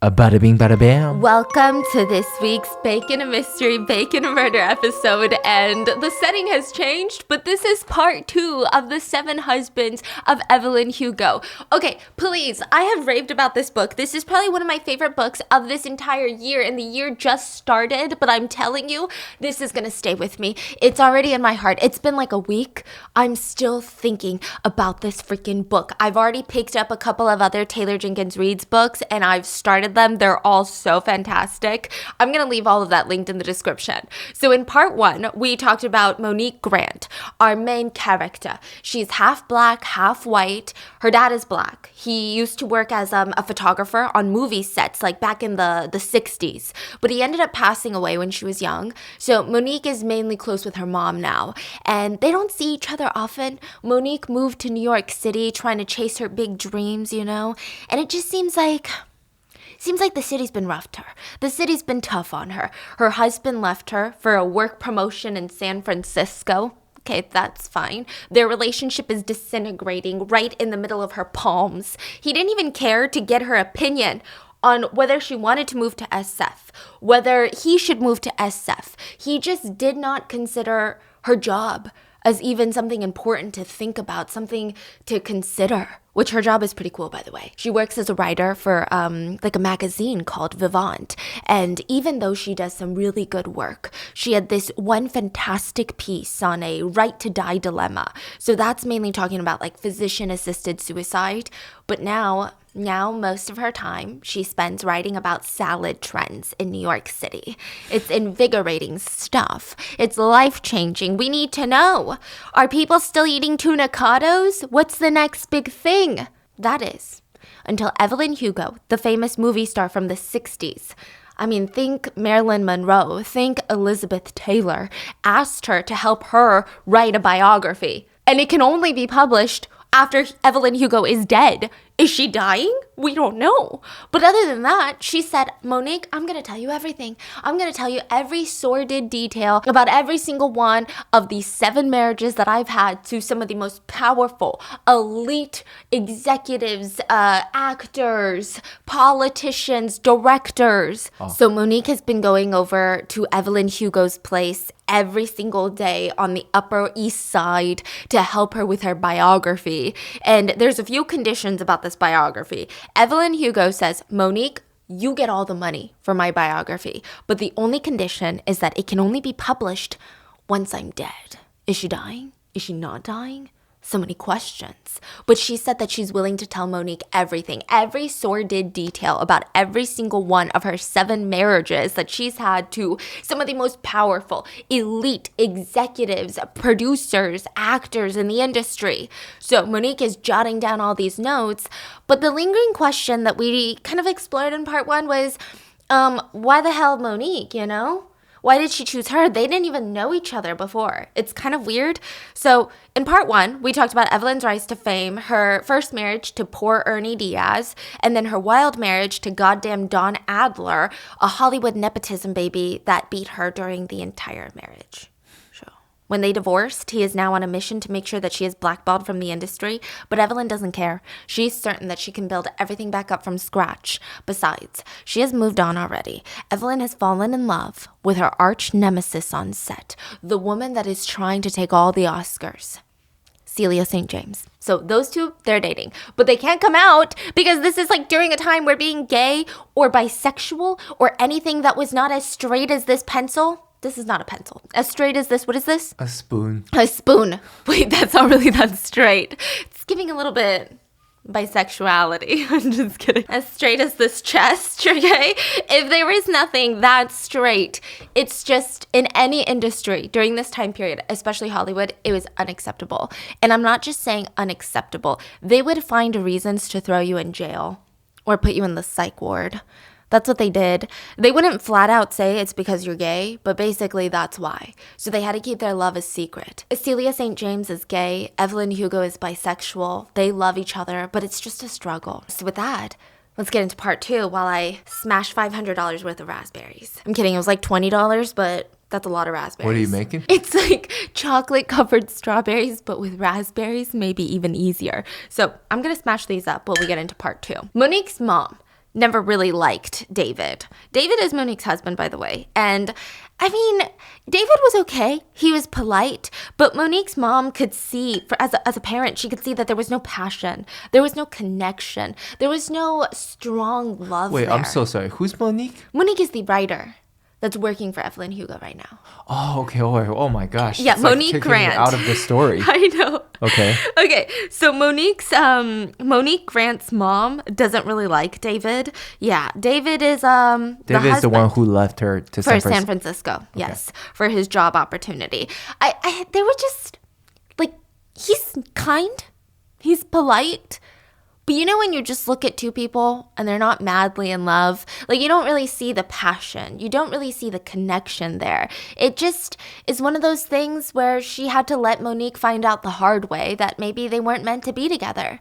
A bada bing, bada bam. Welcome to this week's Bacon a Mystery, Bacon a Murder episode, and the setting has changed, but this is part 2 of the 7 Husbands of Evelyn Hugo. Okay, please, I have raved about this book. This is probably one of my favorite books of this entire year, and the year just started, but I'm telling you, this is gonna stay with me. It's already in my heart. It's been like a week. I'm still thinking about this freaking book. I've already picked up a couple of other Taylor Jenkins Reid's books, and I've started them. They're all so fantastic. I'm going to leave all of that linked in the description. So in part 1, we talked about Monique Grant, our main character. She's half black, half white. Her dad is black. He used to work as a photographer on movie sets, like back in the 60s. But he ended up passing away when she was young. So Monique is mainly close with her mom now. And they don't see each other often. Monique moved to New York City trying to chase her big dreams, you know? And it just seems like the city's been rough to her. The city's been tough on her. Her husband left her for a work promotion in San Francisco. Okay, that's fine. Their relationship is disintegrating right in the middle of her palms. He didn't even care to get her opinion on whether she wanted to move to SF, whether he should move to SF. He just did not consider her job as even something important to think about, something to consider, which her job is pretty cool, by the way. She works as a writer for like a magazine called Vivant. And even though she does some really good work, she had this one fantastic piece on a right to die dilemma. So that's mainly talking about like physician-assisted suicide. But now most of her time she spends writing about salad trends in New York City. It's invigorating stuff. It's life-changing. We need to know. Are people still eating tunicados? What's the next big thing? That is, until Evelyn Hugo, the famous movie star from the 60s, I mean, think Marilyn Monroe, think Elizabeth Taylor, asked her to help her write a biography. And it can only be published after Evelyn Hugo is dead. Is she dying? We don't know. But other than that, she said, Monique, I'm going to tell you everything. I'm going to tell you every sordid detail about every single one of these 7 marriages that I've had to some of the most powerful, elite executives, actors, politicians, directors. So Monique has been going over to Evelyn Hugo's place every single day on the Upper East Side to help her with her biography. And there's a few conditions about this biography. Evelyn Hugo says, Monique, you get all the money for my biography, but the only condition is that it can only be published once I'm dead. Is she dying? Is she not dying? So many questions. But she said that she's willing to tell Monique everything, every sordid detail about every single one of her 7 marriages that she's had to some of the most powerful, elite executives, producers, actors in the industry. So Monique is jotting down all these notes. But the lingering question that we kind of explored in part 1 was, why the hell Monique, you know? Why did she choose her? They didn't even know each other before. It's kind of weird. So in part 1, we talked about Evelyn's rise to fame, her first marriage to poor Ernie Diaz, and then her wild marriage to goddamn Don Adler, a Hollywood nepotism baby that beat her during the entire marriage. When they divorced, he is now on a mission to make sure that she is blackballed from the industry, but Evelyn doesn't care. She's certain that she can build everything back up from scratch. Besides, she has moved on already. Evelyn has fallen in love with her arch nemesis on set, the woman that is trying to take all the Oscars, Celia St. James. So those two, they're dating, but they can't come out because this is like during a time where being gay or bisexual or anything that was not as straight as this pencil. This is not a pencil. As straight as this, what is this? A spoon. A spoon. Wait, that's not really that straight. It's giving a little bit bisexuality. I'm just kidding. As straight as this chest, okay? If there is nothing that straight, it's just in any industry during this time period, especially Hollywood, it was unacceptable. And I'm not just saying unacceptable. They would find reasons to throw you in jail or put you in the psych ward. That's what they did. They wouldn't flat out say it's because you're gay, but basically that's why. So they had to keep their love a secret. Celia St. James is gay. Evelyn Hugo is bisexual. They love each other, but it's just a struggle. So with that, let's get into part 2 while I smash $500 worth of raspberries. I'm kidding. It was like $20, but that's a lot of raspberries. What are you making? It's like chocolate-covered strawberries, but with raspberries, maybe even easier. So I'm going to smash these up while we get into part 2. Monique's mom never really liked David. David is Monique's husband, by the way. And I mean, David was okay. He was polite. But Monique's mom could see, as a parent, she could see that there was no passion. There was no connection. There was no strong love Wait, there. I'm so sorry. Who's Monique? Monique is the writer that's working for Evelyn Hugo right now. Oh, okay. Oh my gosh. Yeah, it's Monique like Grant. out of the story. I know. Okay. Okay, so Monique Grant's mom doesn't really like David. Yeah, David is David is the one who left her to San Francisco. Okay. Yes, for his job opportunity. They were just like, he's kind, he's polite. But you know when you just look at two people and they're not madly in love, like you don't really see the passion. You don't really see the connection there. It just is one of those things where she had to let Monique find out the hard way that maybe they weren't meant to be together.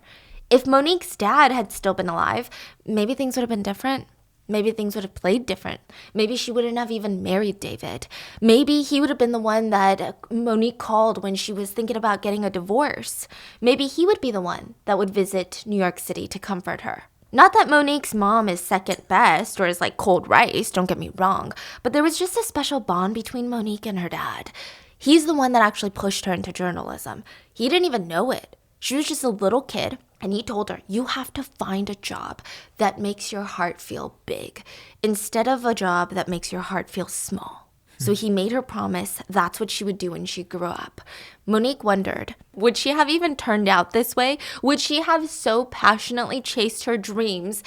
If Monique's dad had still been alive, maybe things would have been different. Maybe things would have played different. Maybe she wouldn't have even married David. Maybe he would have been the one that Monique called when she was thinking about getting a divorce. Maybe he would be the one that would visit New York City to comfort her. Not that Monique's mom is second best or is like cold rice, don't get me wrong, but there was just a special bond between Monique and her dad. He's the one that actually pushed her into journalism. He didn't even know it. She was just a little kid, and he told her, you have to find a job that makes your heart feel big instead of a job that makes your heart feel small. So he made her promise that's what she would do when she grew up. Monique wondered, would she have even turned out this way? Would she have so passionately chased her dreams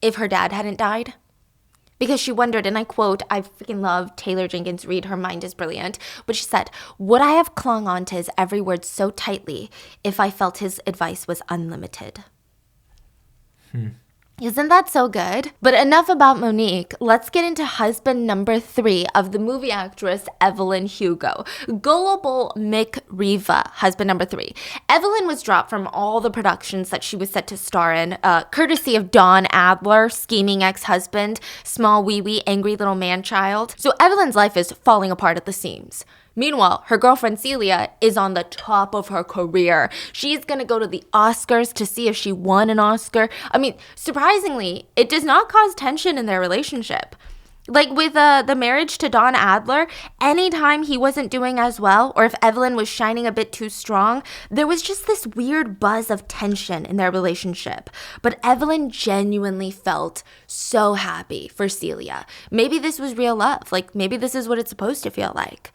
if her dad hadn't died? Because she wondered, and I quote, I freaking love Taylor Jenkins Reid, her mind is brilliant, but she said, would I have clung on to his every word so tightly if I felt his advice was unlimited? Isn't that so good? But enough about Monique. Let's get into husband number 3 of the movie actress Evelyn Hugo. Gullible Mick Riva, husband number 3. Evelyn was dropped from all the productions that she was set to star in, courtesy of Don Adler, scheming ex-husband, small wee-wee, angry little man-child. So Evelyn's life is falling apart at the seams. Meanwhile, her girlfriend Celia is on the top of her career. She's going to go to the Oscars to see if she won an Oscar. I mean, surprisingly, it does not cause tension in their relationship. Like with the marriage to Don Adler, anytime he wasn't doing as well, or if Evelyn was shining a bit too strong, there was just this weird buzz of tension in their relationship. But Evelyn genuinely felt so happy for Celia. Maybe this was real love. Like maybe this is what it's supposed to feel like.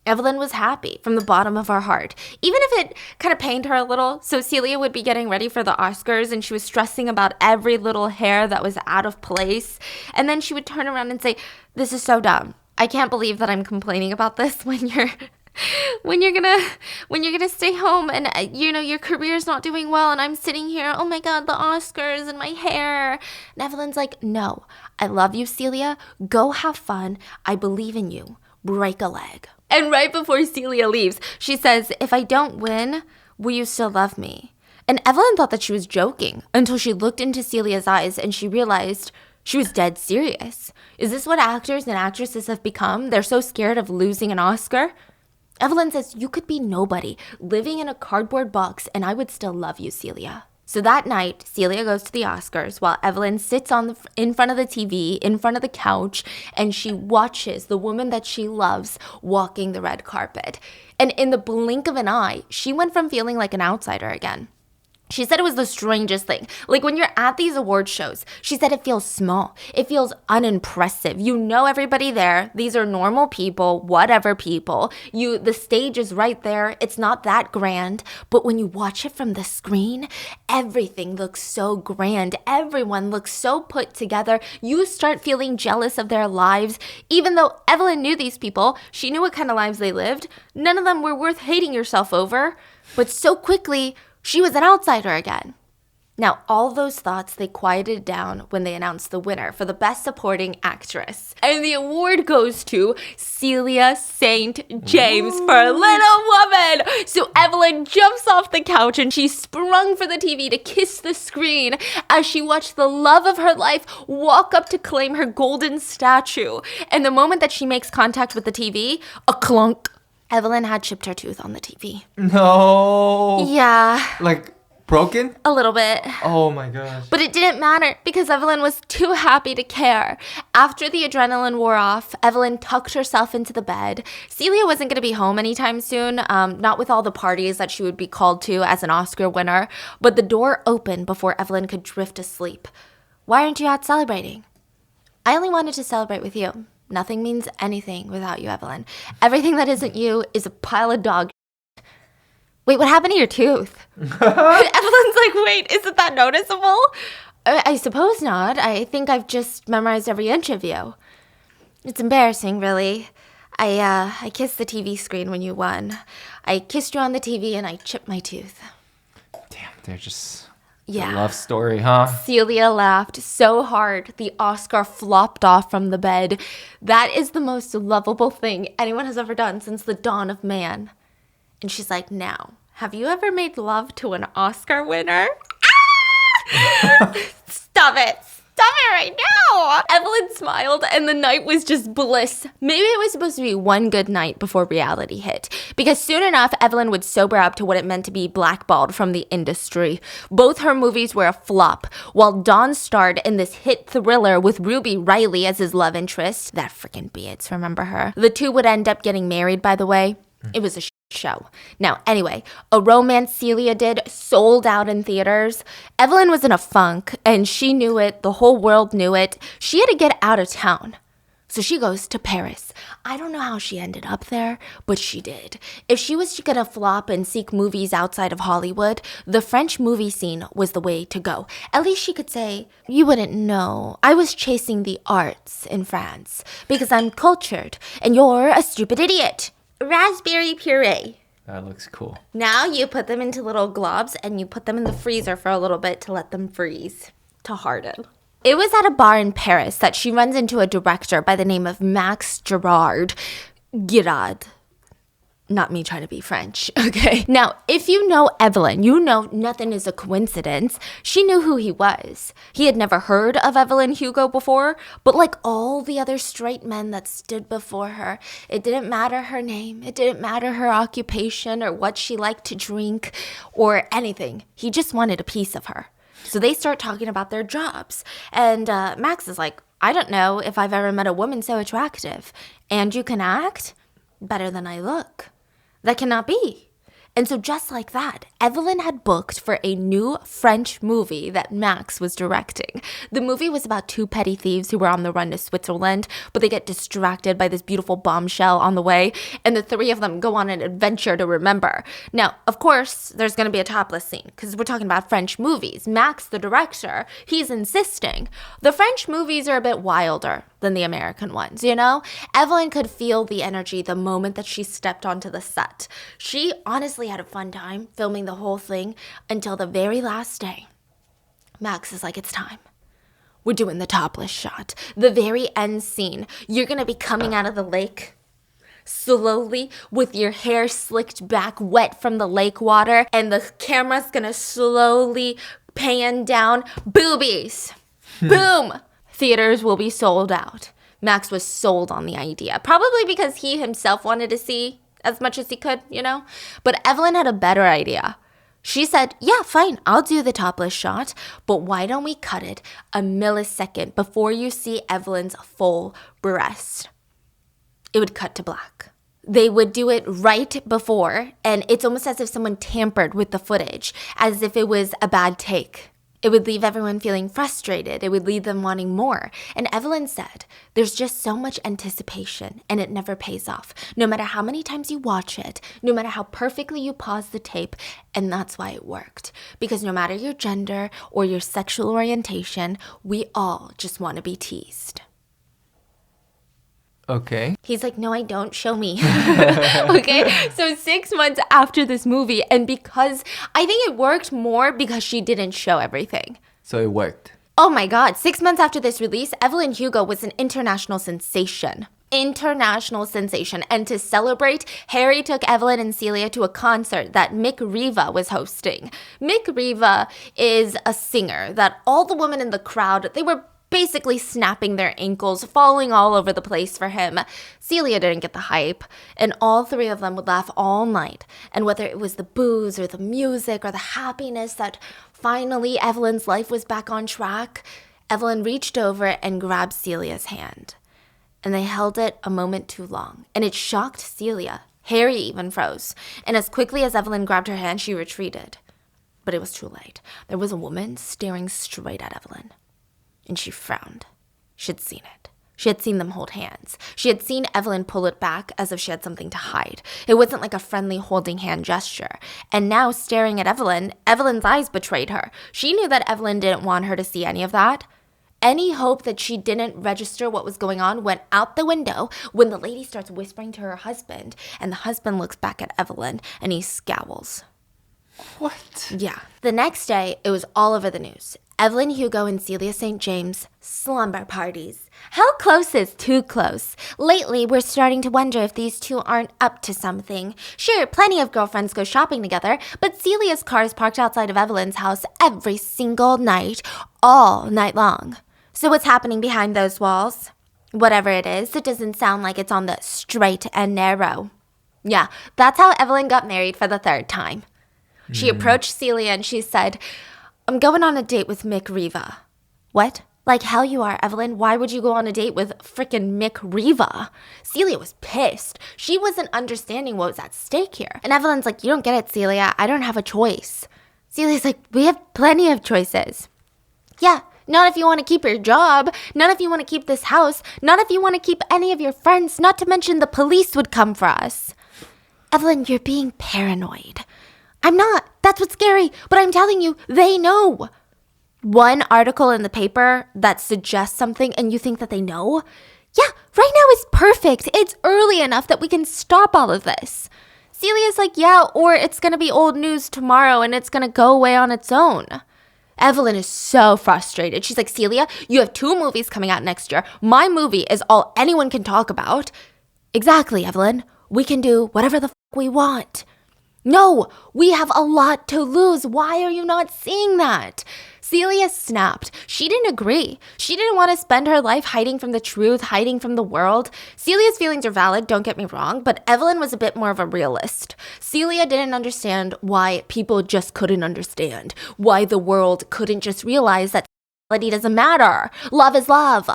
Evelyn was happy from the bottom of her heart, even if it kind of pained her a little. So Celia would be getting ready for the Oscars and she was stressing about every little hair that was out of place. And then she would turn around and say, this is so dumb. I can't believe that I'm complaining about this when you're gonna stay home and your career's not doing well and I'm sitting here, oh my God, the Oscars and my hair. And Evelyn's like, no, I love you, Celia. Go have fun. I believe in you. Break a leg. And right before Celia leaves, she says, if I don't win, will you still love me? And Evelyn thought that she was joking until she looked into Celia's eyes and she realized she was dead serious. Is this what actors and actresses have become? They're so scared of losing an Oscar? Evelyn says, you could be nobody, living in a cardboard box, and I would still love you, Celia. So that night, Celia goes to the Oscars while Evelyn sits in front of the TV, in front of the couch, and she watches the woman that she loves walking the red carpet. And in the blink of an eye, she went from feeling like an outsider again. She said it was the strangest thing. Like when you're at these award shows, she said it feels small. It feels unimpressive. You know everybody there. These are normal people, whatever people. The stage is right there. It's not that grand. But when you watch it from the screen, everything looks so grand. Everyone looks so put together. You start feeling jealous of their lives. Even though Evelyn knew these people, she knew what kind of lives they lived. None of them were worth hating yourself over. But so quickly, she was an outsider again. Now, all those thoughts, they quieted down when they announced the winner for the Best Supporting Actress. And the award goes to Celia St. James for Little Woman. So Evelyn jumps off the couch and she sprung for the TV to kiss the screen as she watched the love of her life walk up to claim her golden statue. And the moment that she makes contact with the TV, a clunk. Evelyn had chipped her tooth on the TV. No. Yeah. Like Broken? A little bit. Oh my gosh. But it didn't matter because Evelyn was too happy to care. After the adrenaline wore off, Evelyn tucked herself into the bed. Celia wasn't going to be home anytime soon, not with all the parties that she would be called to as an Oscar winner, but the door opened before Evelyn could drift asleep. Why aren't you out celebrating? I only wanted to celebrate with you. Nothing means anything without you, Evelyn. Everything that isn't you is a pile of dog. Wait, what happened to your tooth? Evelyn's like, wait, isn't that noticeable? I suppose not. I think I've just memorized every inch of you. It's embarrassing, really. I kissed the TV screen when you won. I kissed you on the TV and I chipped my tooth. Damn, they're just... Yeah. A love story, huh? Celia laughed so hard the Oscar flopped off from the bed. That is the most lovable thing anyone has ever done since the dawn of man. And she's like, now, have you ever made love to an Oscar winner? Ah! Stop it. Stop it right now. Evelyn smiled and the night was just bliss. Maybe it was supposed to be one good night before reality hit. Because soon enough, Evelyn would sober up to what it meant to be blackballed from the industry. Both her movies were a flop, while Don starred in this hit thriller with Ruby Riley as his love interest. That freaking Beats, remember her? The two would end up getting married, by the way. It was a show. Now, anyway, A Romance Celia did sold out in theaters. Evelyn was in a funk, and she knew it. The whole world knew it. She had to get out of town. So she goes to Paris. I don't know how she ended up there, but she did. If she was going to flop and seek movies outside of Hollywood, the French movie scene was the way to go. At least she could say, you wouldn't know. I was chasing the arts in France because I'm cultured, and you're a stupid idiot. Raspberry puree. That looks cool. Now you put them into little globs and you put them in the freezer for a little bit to let them freeze, to harden. It was at a bar in Paris that she runs into a director by the name of Max Girard. Not me trying to be French, okay? Now, if you know Evelyn, you know nothing is a coincidence. She knew who he was. He had never heard of Evelyn Hugo before, but like all the other straight men that stood before her, it didn't matter her name, it didn't matter her occupation or what she liked to drink or anything. He just wanted a piece of her. So they start talking about their jobs. And Max is like, I don't know if I've ever met a woman so attractive. And you can act better than I look. That cannot be. And so just like that, Evelyn had booked for a new French movie that Max was directing. The movie was about two petty thieves who were on the run to Switzerland, but they get distracted by this beautiful bombshell on the way, and the three of them go on an adventure to remember. Now, of course, there's going to be a topless scene, because we're talking about French movies. Max, the director, he's insisting. The French movies are a bit wilder than the American ones, you know? Evelyn could feel the energy the moment that she stepped onto the set. She honestly had a fun time filming the whole thing until the very last day. Max is like, it's time. We're doing the topless shot. The very end scene. You're gonna be coming out of the lake slowly with your hair slicked back, wet from the lake water, and the camera's gonna slowly pan down. Boobies. Boom. Theaters will be sold out. Max was sold on the idea, probably because he himself wanted to see as much as he could, you know? But Evelyn had a better idea. She said, yeah, fine, I'll do the topless shot, but why don't we cut it a millisecond before you see Evelyn's full breast? It would cut to black. They would do it right before, and it's almost as if someone tampered with the footage, as if it was a bad take. It would leave everyone feeling frustrated. It would leave them wanting more. And Evelyn said, there's just so much anticipation and it never pays off. No matter how many times you watch it, no matter how perfectly you pause the tape. And that's why it worked. Because no matter your gender or your sexual orientation, we all just want to be teased. Okay. He's like, no, I don't. Show me. Okay. So 6 months after this movie, and because I think it worked more because she didn't show everything. So it worked. Oh my God. 6 months after this release, Evelyn Hugo was an international sensation. International sensation. And to celebrate, Harry took Evelyn and Celia to a concert that Mick Riva was hosting. Mick Riva is a singer that all the women in the crowd, they were basically snapping their ankles, falling all over the place for him. Celia didn't get the hype, and all three of them would laugh all night. And whether it was the booze or the music or the happiness that finally Evelyn's life was back on track, Evelyn reached over and grabbed Celia's hand. And they held it a moment too long, and it shocked Celia. Harry even froze, and as quickly as Evelyn grabbed her hand, she retreated. But it was too late. There was a woman staring straight at Evelyn, and she frowned. She'd seen it. She had seen them hold hands. She had seen Evelyn pull it back as if she had something to hide. It wasn't like a friendly holding hand gesture. And now, staring at Evelyn, Evelyn's eyes betrayed her. She knew that Evelyn didn't want her to see any of that. Any hope that she didn't register what was going on went out the window when the lady starts whispering to her husband, and the husband looks back at Evelyn, and he scowls. What? Yeah. The next day, it was all over the news. Evelyn Hugo and Celia St. James, slumber parties. How close is too close? Lately, we're starting to wonder if these two aren't up to something. Sure, plenty of girlfriends go shopping together, but Celia's car is parked outside of Evelyn's house every single night, all night long. So what's happening behind those walls? Whatever it is, it doesn't sound like it's on the straight and narrow. Yeah, that's how Evelyn got married for the third time. She approached Celia and she said, I'm going on a date with Mick Riva. What? Like hell you are, Evelyn. Why would you go on a date with frickin' Mick Riva? Celia was pissed. She wasn't understanding what was at stake here. And Evelyn's like, you don't get it, Celia. I don't have a choice. Celia's like, we have plenty of choices. Yeah, not if you want to keep your job, not if you want to keep this house, not if you want to keep any of your friends, not to mention the police would come for us. Evelyn, you're being paranoid. I'm not. That's what's scary. But I'm telling you, they know. One article in the paper that suggests something and you think that they know? Yeah, right now is perfect. It's early enough that we can stop all of this. Celia's like, yeah, or it's going to be old news tomorrow and it's going to go away on its own. Evelyn is so frustrated. She's like, Celia, you have 2 movies coming out next year. My movie is all anyone can talk about. Exactly, Evelyn. We can do whatever the we want. No, we have a lot to lose. Why are you not seeing that? Celia snapped. She didn't agree. She didn't want to spend her life hiding from the truth, hiding from the world. Celia's feelings are valid, don't get me wrong, but Evelyn was a bit more of a realist. Celia didn't understand why people just couldn't understand, why the world couldn't just realize that reality doesn't matter. Love is love.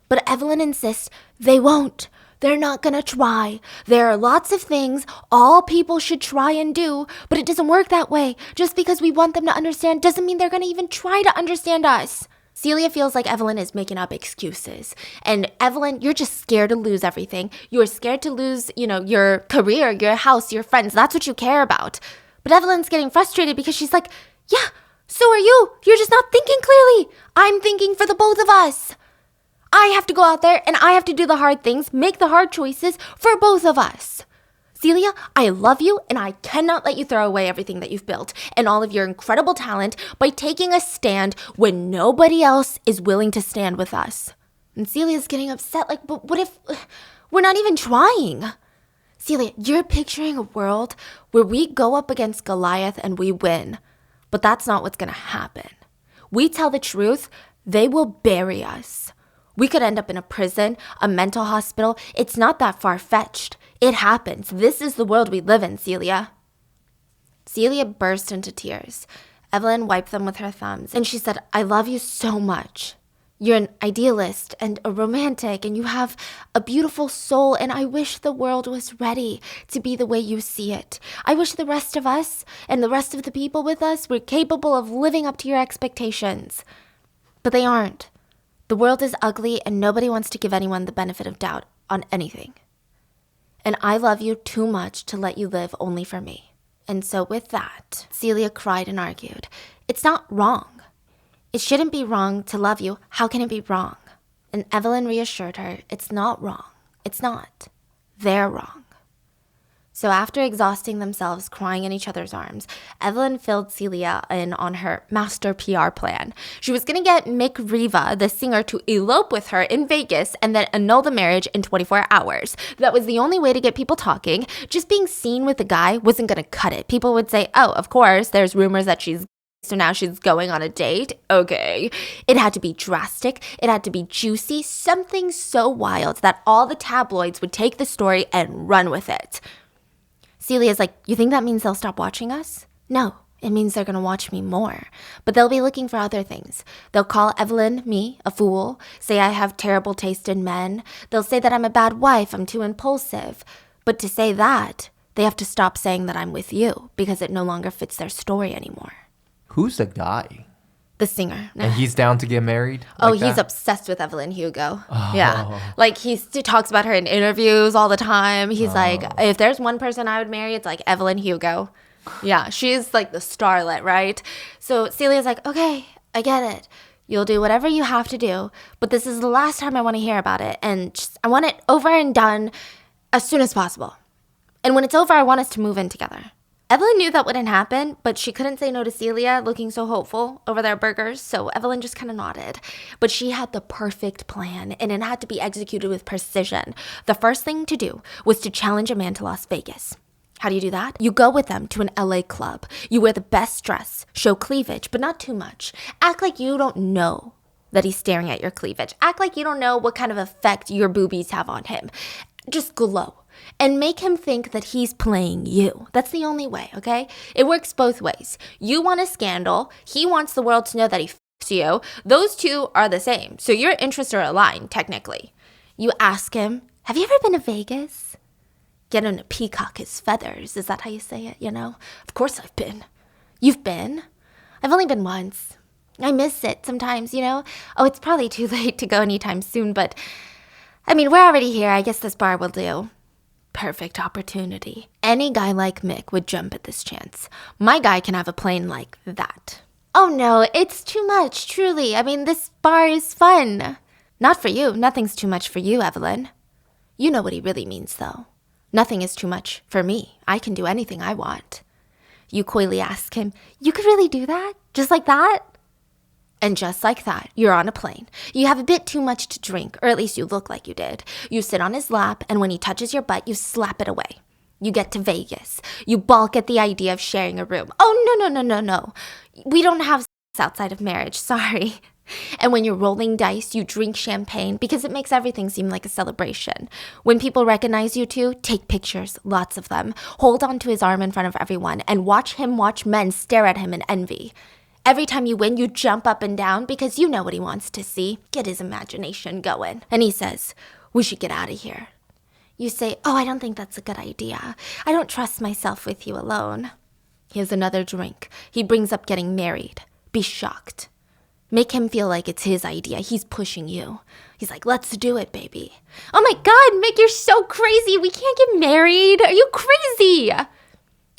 But Evelyn insists they won't. They're not gonna try. There are lots of things all people should try and do, but it doesn't work that way. Just because we want them to understand doesn't mean they're gonna even try to understand us. Celia feels like Evelyn is making up excuses. And Evelyn, you're just scared to lose everything. You're scared to lose, your career, your house, your friends. That's what you care about. But Evelyn's getting frustrated because she's like, yeah, so are you. You're just not thinking clearly. I'm thinking for the both of us. I have to go out there and I have to do the hard things, make the hard choices for both of us. Celia, I love you and I cannot let you throw away everything that you've built and all of your incredible talent by taking a stand when nobody else is willing to stand with us. And Celia's getting upset, like, but what if we're not even trying? Celia, you're picturing a world where we go up against Goliath and we win, but that's not what's gonna happen. We tell the truth, they will bury us. We could end up in a prison, a mental hospital. It's not that far-fetched. It happens. This is the world we live in, Celia. Celia burst into tears. Evelyn wiped them with her thumbs, and she said, I love you so much. You're an idealist and a romantic, and you have a beautiful soul, and I wish the world was ready to be the way you see it. I wish the rest of us and the rest of the people with us were capable of living up to your expectations. But they aren't. The world is ugly and nobody wants to give anyone the benefit of doubt on anything. And I love you too much to let you live only for me. And so with that, Celia cried and argued. It's not wrong. It shouldn't be wrong to love you. How can it be wrong? And Evelyn reassured her, it's not wrong. It's not. They're wrong. So after exhausting themselves crying in each other's arms, Evelyn filled Celia in on her master PR plan. She was going to get Mick Riva, the singer, to elope with her in Vegas and then annul the marriage in 24 hours. That was the only way to get people talking. Just being seen with the guy wasn't going to cut it. People would say, oh, of course, there's rumors that she's So now she's going on a date. Okay. It had to be drastic. It had to be juicy. Something so wild that all the tabloids would take the story and run with it. Celia's like, you think that means they'll stop watching us? No, it means they're going to watch me more. But they'll be looking for other things. They'll call Evelyn, me, a fool, say I have terrible taste in men. They'll say that I'm a bad wife, I'm too impulsive. But to say that, they have to stop saying that I'm with you because it no longer fits their story anymore. Who's the guy? The singer. And he's down to get married? He's obsessed with Evelyn Hugo. Oh. Yeah. Like, he talks about her in interviews all the time. He's like, if there's one person I would marry, it's like Evelyn Hugo. Yeah, she's like the starlet, right? So Celia's like, okay, I get it. You'll do whatever you have to do, but this is the last time I want to hear about it. And I want it over and done as soon as possible. And when it's over, I want us to move in together. Evelyn knew that wouldn't happen, but she couldn't say no to Celia looking so hopeful over their burgers, so Evelyn just kind of nodded. But she had the perfect plan, and it had to be executed with precision. The first thing to do was to challenge a man to Las Vegas. How do you do that? You go with them to an LA club. You wear the best dress, show cleavage, but not too much. Act like you don't know that he's staring at your cleavage. Act like you don't know what kind of effect your boobies have on him. Just glow. And make him think that he's playing you. That's the only way, okay? It works both ways. You want a scandal. He wants the world to know that he f***s you. Those two are the same. So your interests are aligned, technically. You ask him, have you ever been to Vegas? Get him to peacock his feathers. Is that how you say it, you know? Of course I've been. You've been? I've only been once. I miss it sometimes, you know? Oh, it's probably too late to go anytime soon, but... I mean, we're already here. I guess this bar will do. Perfect opportunity. Any guy like Mick would jump at this chance. My guy can have a plane like that. Oh no, it's too much, truly. I mean, this bar is fun. Not for you. Nothing's too much for you, Evelyn. You know what he really means, though. Nothing is too much for me. I can do anything I want. You coyly ask him, you could really do that? Just like that? And just like that, you're on a plane. You have a bit too much to drink, or at least you look like you did. You sit on his lap, and when he touches your butt, you slap it away. You get to Vegas. You balk at the idea of sharing a room. Oh, no. We don't have sex outside of marriage, sorry. And when you're rolling dice, you drink champagne because it makes everything seem like a celebration. When people recognize you too, take pictures, lots of them. Hold onto his arm in front of everyone, and watch him watch men stare at him in envy. Every time you win, you jump up and down because you know what he wants to see. Get his imagination going. And he says, we should get out of here. You say, oh, I don't think that's a good idea. I don't trust myself with you alone. Here's another drink. He brings up getting married. Be shocked. Make him feel like it's his idea. He's pushing you. He's like, let's do it, baby. Oh my God, Mick, you're so crazy. We can't get married. Are you crazy?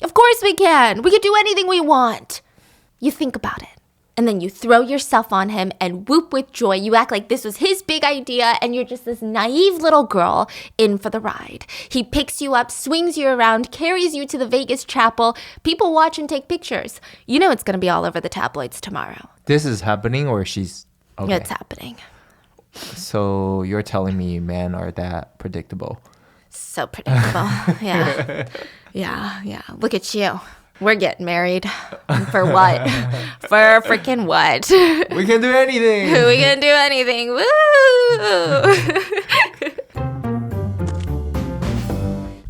Of course we can. We can do anything we want. You think about it, and then you throw yourself on him and whoop with joy. You act like this was his big idea, and you're just this naive little girl in for the ride. He picks you up, swings you around, carries you to the Vegas chapel. People watch and take pictures. You know it's going to be all over the tabloids tomorrow. This is happening, or she's... Okay. It's happening. So you're telling me men are that predictable? So predictable. Yeah. Look at you. We're getting married. For what? For freaking what? We can do anything. We can do anything. Woo!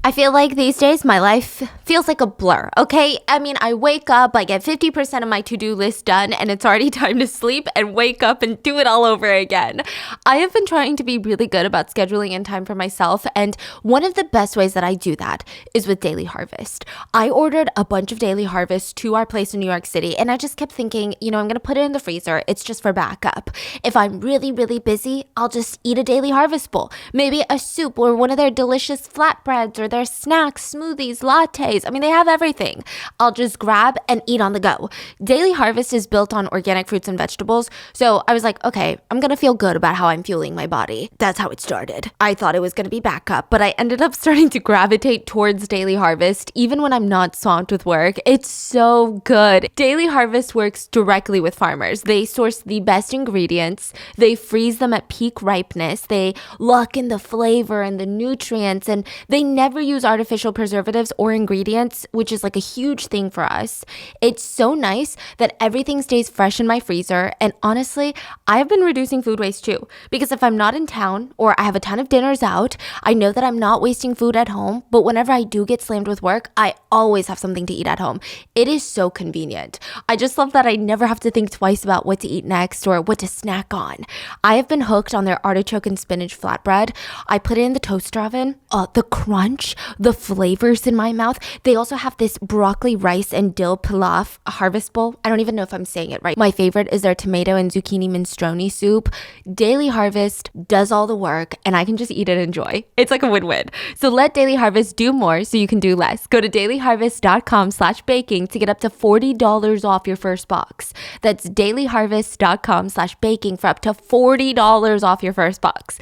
I feel like these days my life feels like a blur, okay? I mean, I wake up, I get 50% of my to-do list done, and it's already time to sleep and wake up and do it all over again. I have been trying to be really good about scheduling in time for myself, and one of the best ways that I do that is with Daily Harvest. I ordered a bunch of Daily Harvest to our place in New York City, and I just kept thinking, I'm going to put it in the freezer. It's just for backup. If I'm really, really busy, I'll just eat a Daily Harvest bowl. Maybe a soup or one of their delicious flatbreads or their snacks, smoothies, lattes. I mean, they have everything. I'll just grab and eat on the go. Daily Harvest is built on organic fruits and vegetables. So I was like, okay, I'm going to feel good about how I'm fueling my body. That's how it started. I thought it was going to be backup, but I ended up starting to gravitate towards Daily Harvest, even when I'm not swamped with work. It's so good. Daily Harvest works directly with farmers. They source the best ingredients. They freeze them at peak ripeness. They lock in the flavor and the nutrients, and they never use artificial preservatives or ingredients, which is like a huge thing for us. It's so nice that everything stays fresh in my freezer. And honestly, I've been reducing food waste too, because if I'm not in town or I have a ton of dinners out, I know that I'm not wasting food at home. But whenever I do get slammed with work, I always have something to eat at home. It is so convenient. I just love that I never have to think twice about what to eat next or what to snack on. I have been hooked on their artichoke and spinach flatbread. I put it in the toaster oven. The crunch, the flavors in my mouth. They also have this broccoli, rice, and dill pilaf harvest bowl. I don't even know if I'm saying it right. My favorite is their tomato and zucchini minestrone soup. Daily Harvest does all the work, and I can just eat and enjoy. It's like a win-win. So let Daily Harvest do more so you can do less. Go to dailyharvest.com/baking to get up to $40 off your first box. That's dailyharvest.com/baking for up to $40 off your first box.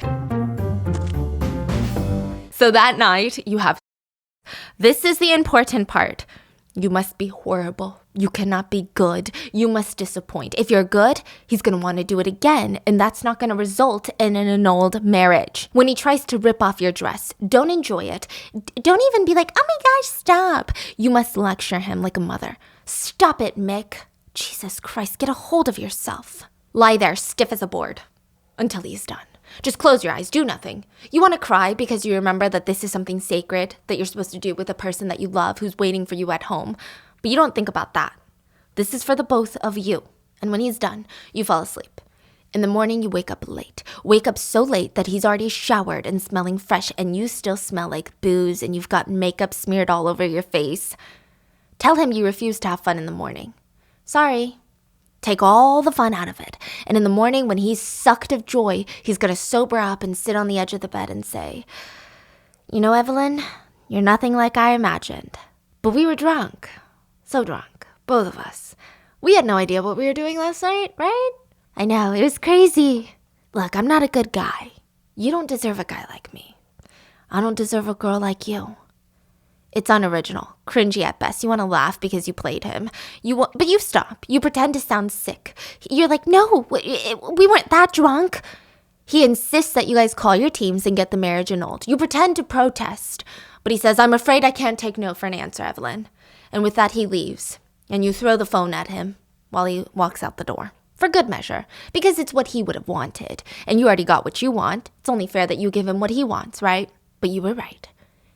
So that night, you have... This is the important part. You must be horrible. You cannot be good. You must disappoint. If you're good, he's going to want to do it again, and that's not going to result in an annulled marriage. When he tries to rip off your dress, don't enjoy it. Don't even be like, oh my gosh, stop. You must lecture him like a mother. Stop it, Mick. Jesus Christ, get a hold of yourself. Lie there stiff as a board until he's done. Just close your eyes, do nothing. You want to cry because you remember that this is something sacred that you're supposed to do with a person that you love who's waiting for you at home. But you don't think about that. This is for the both of you. And when he's done, you fall asleep. In the morning, you wake up late. Wake up so late that he's already showered and smelling fresh, and you still smell like booze, and you've got makeup smeared all over your face. Tell him you refuse to have fun in the morning. Sorry. Take all the fun out of it. And in the morning, when he's sucked of joy, he's going to sober up and sit on the edge of the bed and say, you know, Evelyn, you're nothing like I imagined. But we were drunk. So drunk. Both of us. We had no idea what we were doing last night, right? I know, it was crazy. Look, I'm not a good guy. You don't deserve a guy like me. I don't deserve a girl like you. It's unoriginal, cringy at best. You want to laugh because you played him. But you stop. You pretend to sound sick. You're like, no, we weren't that drunk. He insists that you guys call your teams and get the marriage annulled. You pretend to protest. But he says, I'm afraid I can't take no for an answer, Evelyn. And with that, he leaves. And you throw the phone at him while he walks out the door. For good measure. Because it's what he would have wanted. And you already got what you want. It's only fair that you give him what he wants, right? But you were right.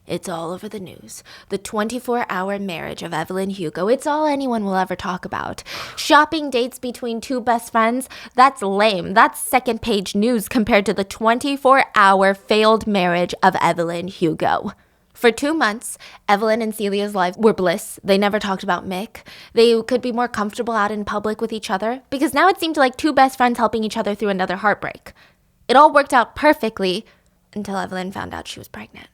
It's all over the news. The 24-hour marriage of Evelyn Hugo. It's all anyone will ever talk about. Shopping dates between two best friends? That's lame. That's second-page news compared to the 24-hour failed marriage of Evelyn Hugo. For 2 months, Evelyn and Celia's lives were bliss. They never talked about Mick. They could be more comfortable out in public with each other because now it seemed like two best friends helping each other through another heartbreak. It all worked out perfectly until Evelyn found out she was pregnant.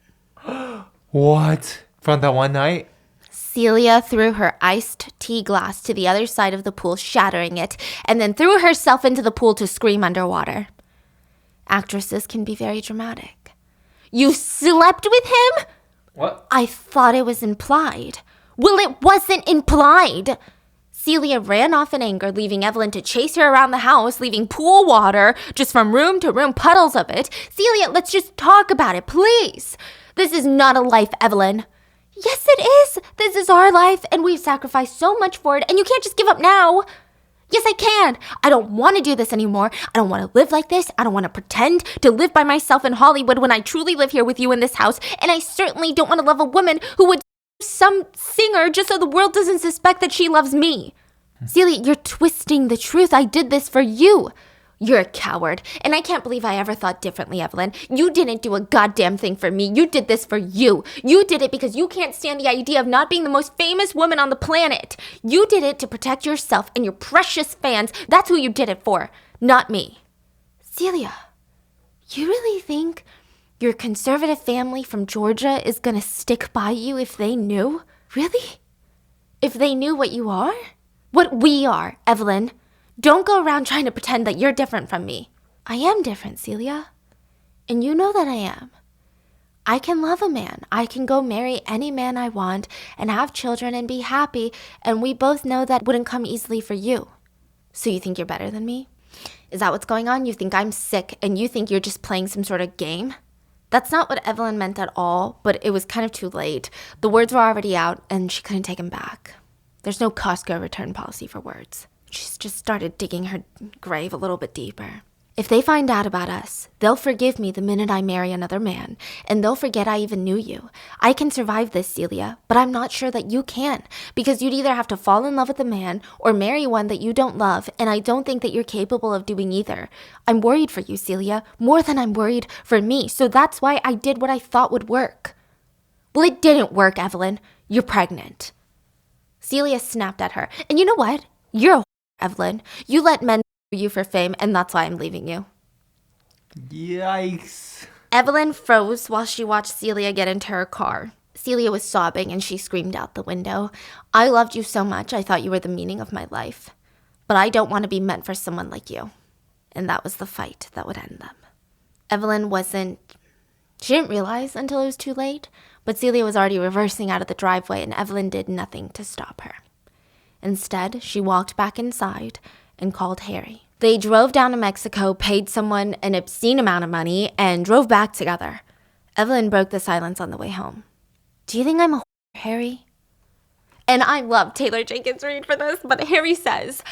What? From that one night? Celia threw her iced tea glass to the other side of the pool, shattering it, and then threw herself into the pool to scream underwater. Actresses can be very dramatic. You slept with him? What? I thought it was implied. Well, it wasn't implied. Celia ran off in anger, leaving Evelyn to chase her around the house, leaving pool water just from room to room, puddles of it. Celia, let's just talk about it, please. This is not a life, Evelyn. Yes, it is. This is our life, and we've sacrificed so much for it, and you can't just give up now. Yes, I can. I don't want to do this anymore. I don't want to live like this. I don't want to pretend to live by myself in Hollywood when I truly live here with you in this house, and I certainly don't want to love a woman who would some singer just so the world doesn't suspect that she loves me. Celia, you're twisting the truth. I did this for you. You're a coward, and I can't believe I ever thought differently, Evelyn. You didn't do a goddamn thing for me. You did this for you. You did it because you can't stand the idea of not being the most famous woman on the planet. You did it to protect yourself and your precious fans. That's who you did it for, not me. Celia, you really think your conservative family from Georgia is gonna stick by you if they knew? Really? If they knew what you are? What we are, Evelyn. Don't go around trying to pretend that you're different from me. I am different, Celia. And you know that I am. I can love a man. I can go marry any man I want and have children and be happy. And we both know that wouldn't come easily for you. So you think you're better than me? Is that what's going on? You think I'm sick and you think you're just playing some sort of game? That's not what Evelyn meant at all, but it was kind of too late. The words were already out, and she couldn't take them back. There's no Costco return policy for words. She's just started digging her grave a little bit deeper. If they find out about us, they'll forgive me the minute I marry another man, and they'll forget I even knew you. I can survive this, Celia, but I'm not sure that you can, because you'd either have to fall in love with a man or marry one that you don't love, and I don't think that you're capable of doing either. I'm worried for you, Celia, more than I'm worried for me, so that's why I did what I thought would work. Well, it didn't work, Evelyn. You're pregnant. Celia snapped at her. And you know what? You're a Evelyn. You let men you for fame, and that's why I'm leaving you. Yikes. Evelyn froze while she watched Celia get into her car. Celia was sobbing, and she screamed out the window. I loved you so much, I thought you were the meaning of my life. But I don't want to be meant for someone like you. And that was the fight that would end them. Evelyn she didn't realize until it was too late, but Celia was already reversing out of the driveway, and Evelyn did nothing to stop her. Instead, she walked back inside and called Harry. They drove down to Mexico, paid someone an obscene amount of money, and drove back together. Evelyn broke the silence on the way home. Do you think I'm a Harry? And I love Taylor Jenkins Reid for this, but Harry says,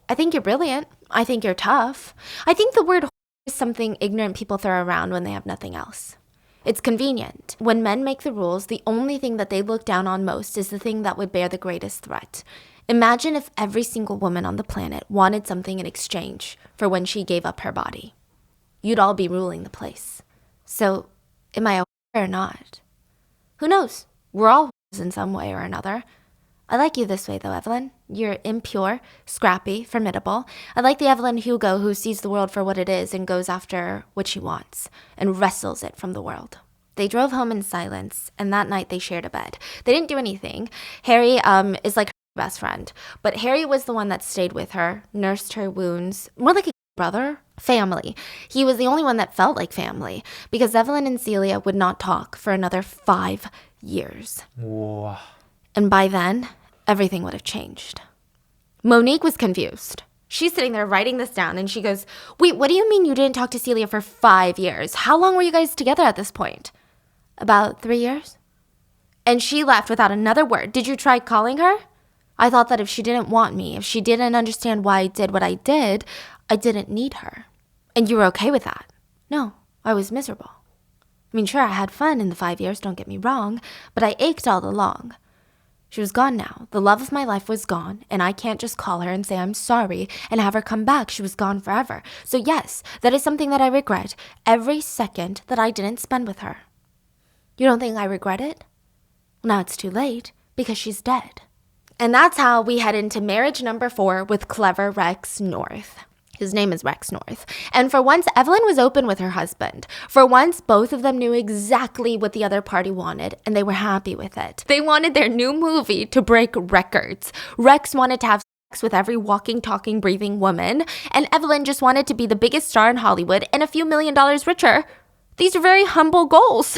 I think you're brilliant. I think you're tough. I think the word is something ignorant people throw around when they have nothing else. It's convenient. When men make the rules, the only thing that they look down on most is the thing that would bear the greatest threat. Imagine if every single woman on the planet wanted something in exchange for when she gave up her body. You'd all be ruling the place. So, am I a or not? Who knows? We're all in some way or another. I like you this way, though, Evelyn. You're impure, scrappy, formidable. I like the Evelyn Hugo who sees the world for what it is and goes after what she wants and wrestles it from the world. They drove home in silence, and that night they shared a bed. They didn't do anything. Harry is like best friend, but Harry was the one that stayed with her, nursed her wounds, more like a brother, family. He was the only one that felt like family, because Evelyn and Celia would not talk for another 5 years. Whoa. And by then, everything would have changed. Monique was confused. She's sitting there writing this down, and she goes, wait, what do you mean you didn't talk to Celia for 5 years? How long were you guys together at this point? About 3 years? And she left without another word. Did you try calling her? I thought that if she didn't want me, if she didn't understand why I did what I did, I didn't need her. And you were okay with that? No, I was miserable. I mean, sure, I had fun in the 5 years, don't get me wrong, but I ached all along. She was gone now. The love of my life was gone, and I can't just call her and say I'm sorry and have her come back. She was gone forever. So yes, that is something that I regret every second that I didn't spend with her. You don't think I regret it? Well, now it's too late, because she's dead. And that's how we head into marriage number 4 with clever Rex North. His name is Rex North. And for once, Evelyn was open with her husband. For once, both of them knew exactly what the other party wanted, and they were happy with it. They wanted their new movie to break records. Rex wanted to have sex with every walking, talking, breathing woman, and Evelyn just wanted to be the biggest star in Hollywood and a few $1 million richer. These are very humble goals.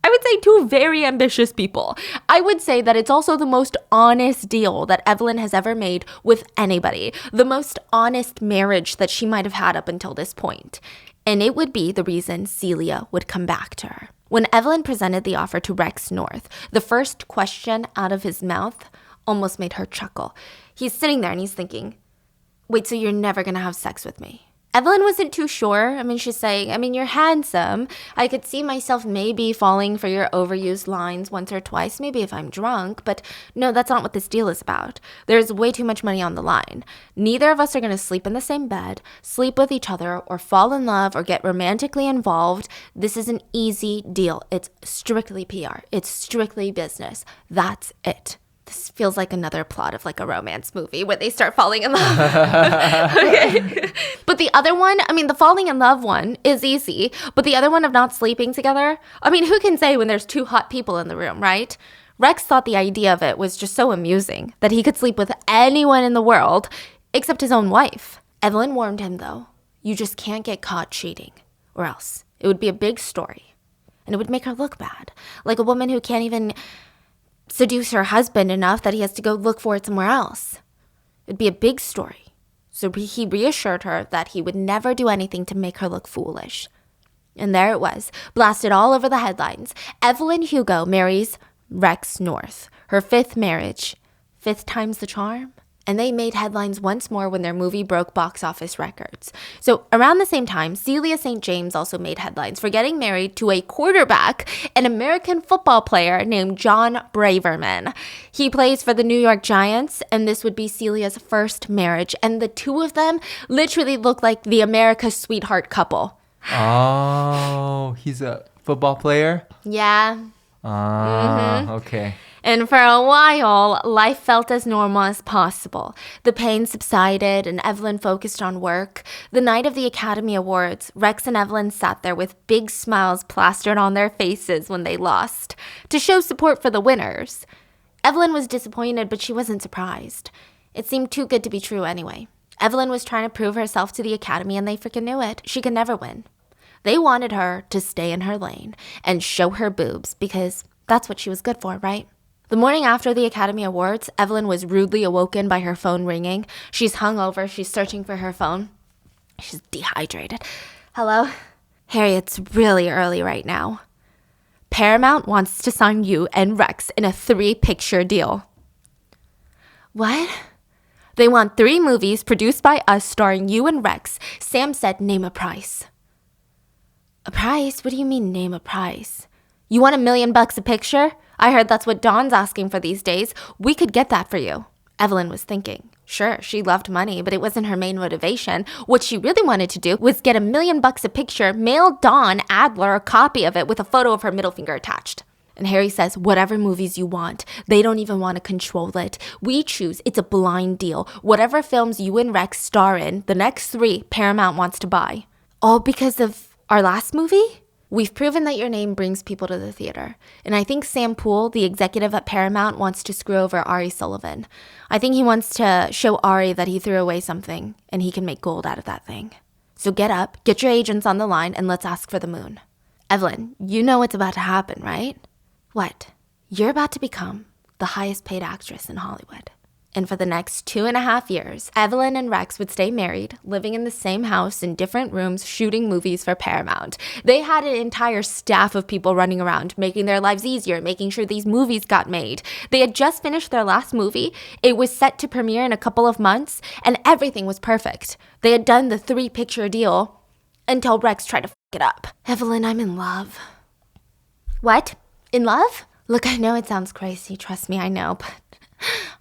I would say 2 very ambitious people. I would say that it's also the most honest deal that Evelyn has ever made with anybody. The most honest marriage that she might have had up until this point. And it would be the reason Celia would come back to her. When Evelyn presented the offer to Rex North, the first question out of his mouth almost made her chuckle. He's sitting there and he's thinking, wait, so you're never gonna have sex with me? Evelyn wasn't too sure. I mean, she's saying, you're handsome. I could see myself maybe falling for your overused lines once or twice, maybe if I'm drunk. But no, that's not what this deal is about. There's way too much money on the line. Neither of us are going to sleep in the same bed, sleep with each other, or fall in love, or get romantically involved. This is an easy deal. It's strictly PR. It's strictly business. That's it. This feels like another plot of like a romance movie where they start falling in love. Okay. But the other one, the falling in love one is easy. But the other one of not sleeping together, who can say when there's 2 hot people in the room, right? Rex thought the idea of it was just so amusing that he could sleep with anyone in the world except his own wife. Evelyn warned him, though, you just can't get caught cheating, or else it would be a big story. And it would make her look bad, like a woman who can't even seduce her husband enough that he has to go look for it somewhere else. It'd be a big story. So he reassured her that he would never do anything to make her look foolish. And there it was, blasted all over the headlines. Evelyn Hugo marries Rex North. Her 5th marriage. 5th time's the charm? And they made headlines once more when their movie broke box office records. So around the same time, Celia St. James also made headlines for getting married to a quarterback, an American football player named John Braverman. He plays for the New York Giants, and this would be Celia's 1st marriage. And the two of them literally look like the America's sweetheart couple. Oh, he's a football player? Yeah. Okay. And for a while, life felt as normal as possible. The pain subsided and Evelyn focused on work. The night of the Academy Awards, Rex and Evelyn sat there with big smiles plastered on their faces when they lost, to show support for the winners. Evelyn was disappointed, but she wasn't surprised. It seemed too good to be true anyway. Evelyn was trying to prove herself to the Academy and they freaking knew it. She could never win. They wanted her to stay in her lane and show her boobs because that's what she was good for, right? The morning after the Academy Awards, Evelyn was rudely awoken by her phone ringing. She's hungover. She's searching for her phone. She's dehydrated. Hello? Harry, it's really early right now. Paramount wants to sign you and Rex in a 3-picture deal. What? They want 3 movies produced by us starring you and Rex. Sam said name a price. A price? What do you mean name a price? You want $1 million a picture? I heard that's what Dawn's asking for these days. We could get that for you. Evelyn was thinking. Sure, she loved money, but it wasn't her main motivation. What she really wanted to do was get $1 million a picture, mail Dawn Adler a copy of it with a photo of her middle finger attached. And Harry says, whatever movies you want. They don't even want to control it. We choose. It's a blind deal. Whatever films you and Rex star in, the next 3 Paramount wants to buy. All because of our last movie? We've proven that your name brings people to the theater. And I think Sam Poole, the executive at Paramount, wants to screw over Ari Sullivan. I think he wants to show Ari that he threw away something and he can make gold out of that thing. So get up, get your agents on the line, and let's ask for the moon. Evelyn, you know what's about to happen, right? What? You're about to become the highest paid actress in Hollywood. And for the next 2.5 years, Evelyn and Rex would stay married, living in the same house in different rooms, shooting movies for Paramount. They had an entire staff of people running around, making their lives easier, making sure these movies got made. They had just finished their last movie. It was set to premiere in a couple of months, and everything was perfect. They had done the 3-picture deal until Rex tried to f it up. Evelyn, I'm in love. What? In love? Look, I know it sounds crazy. Trust me, I know, but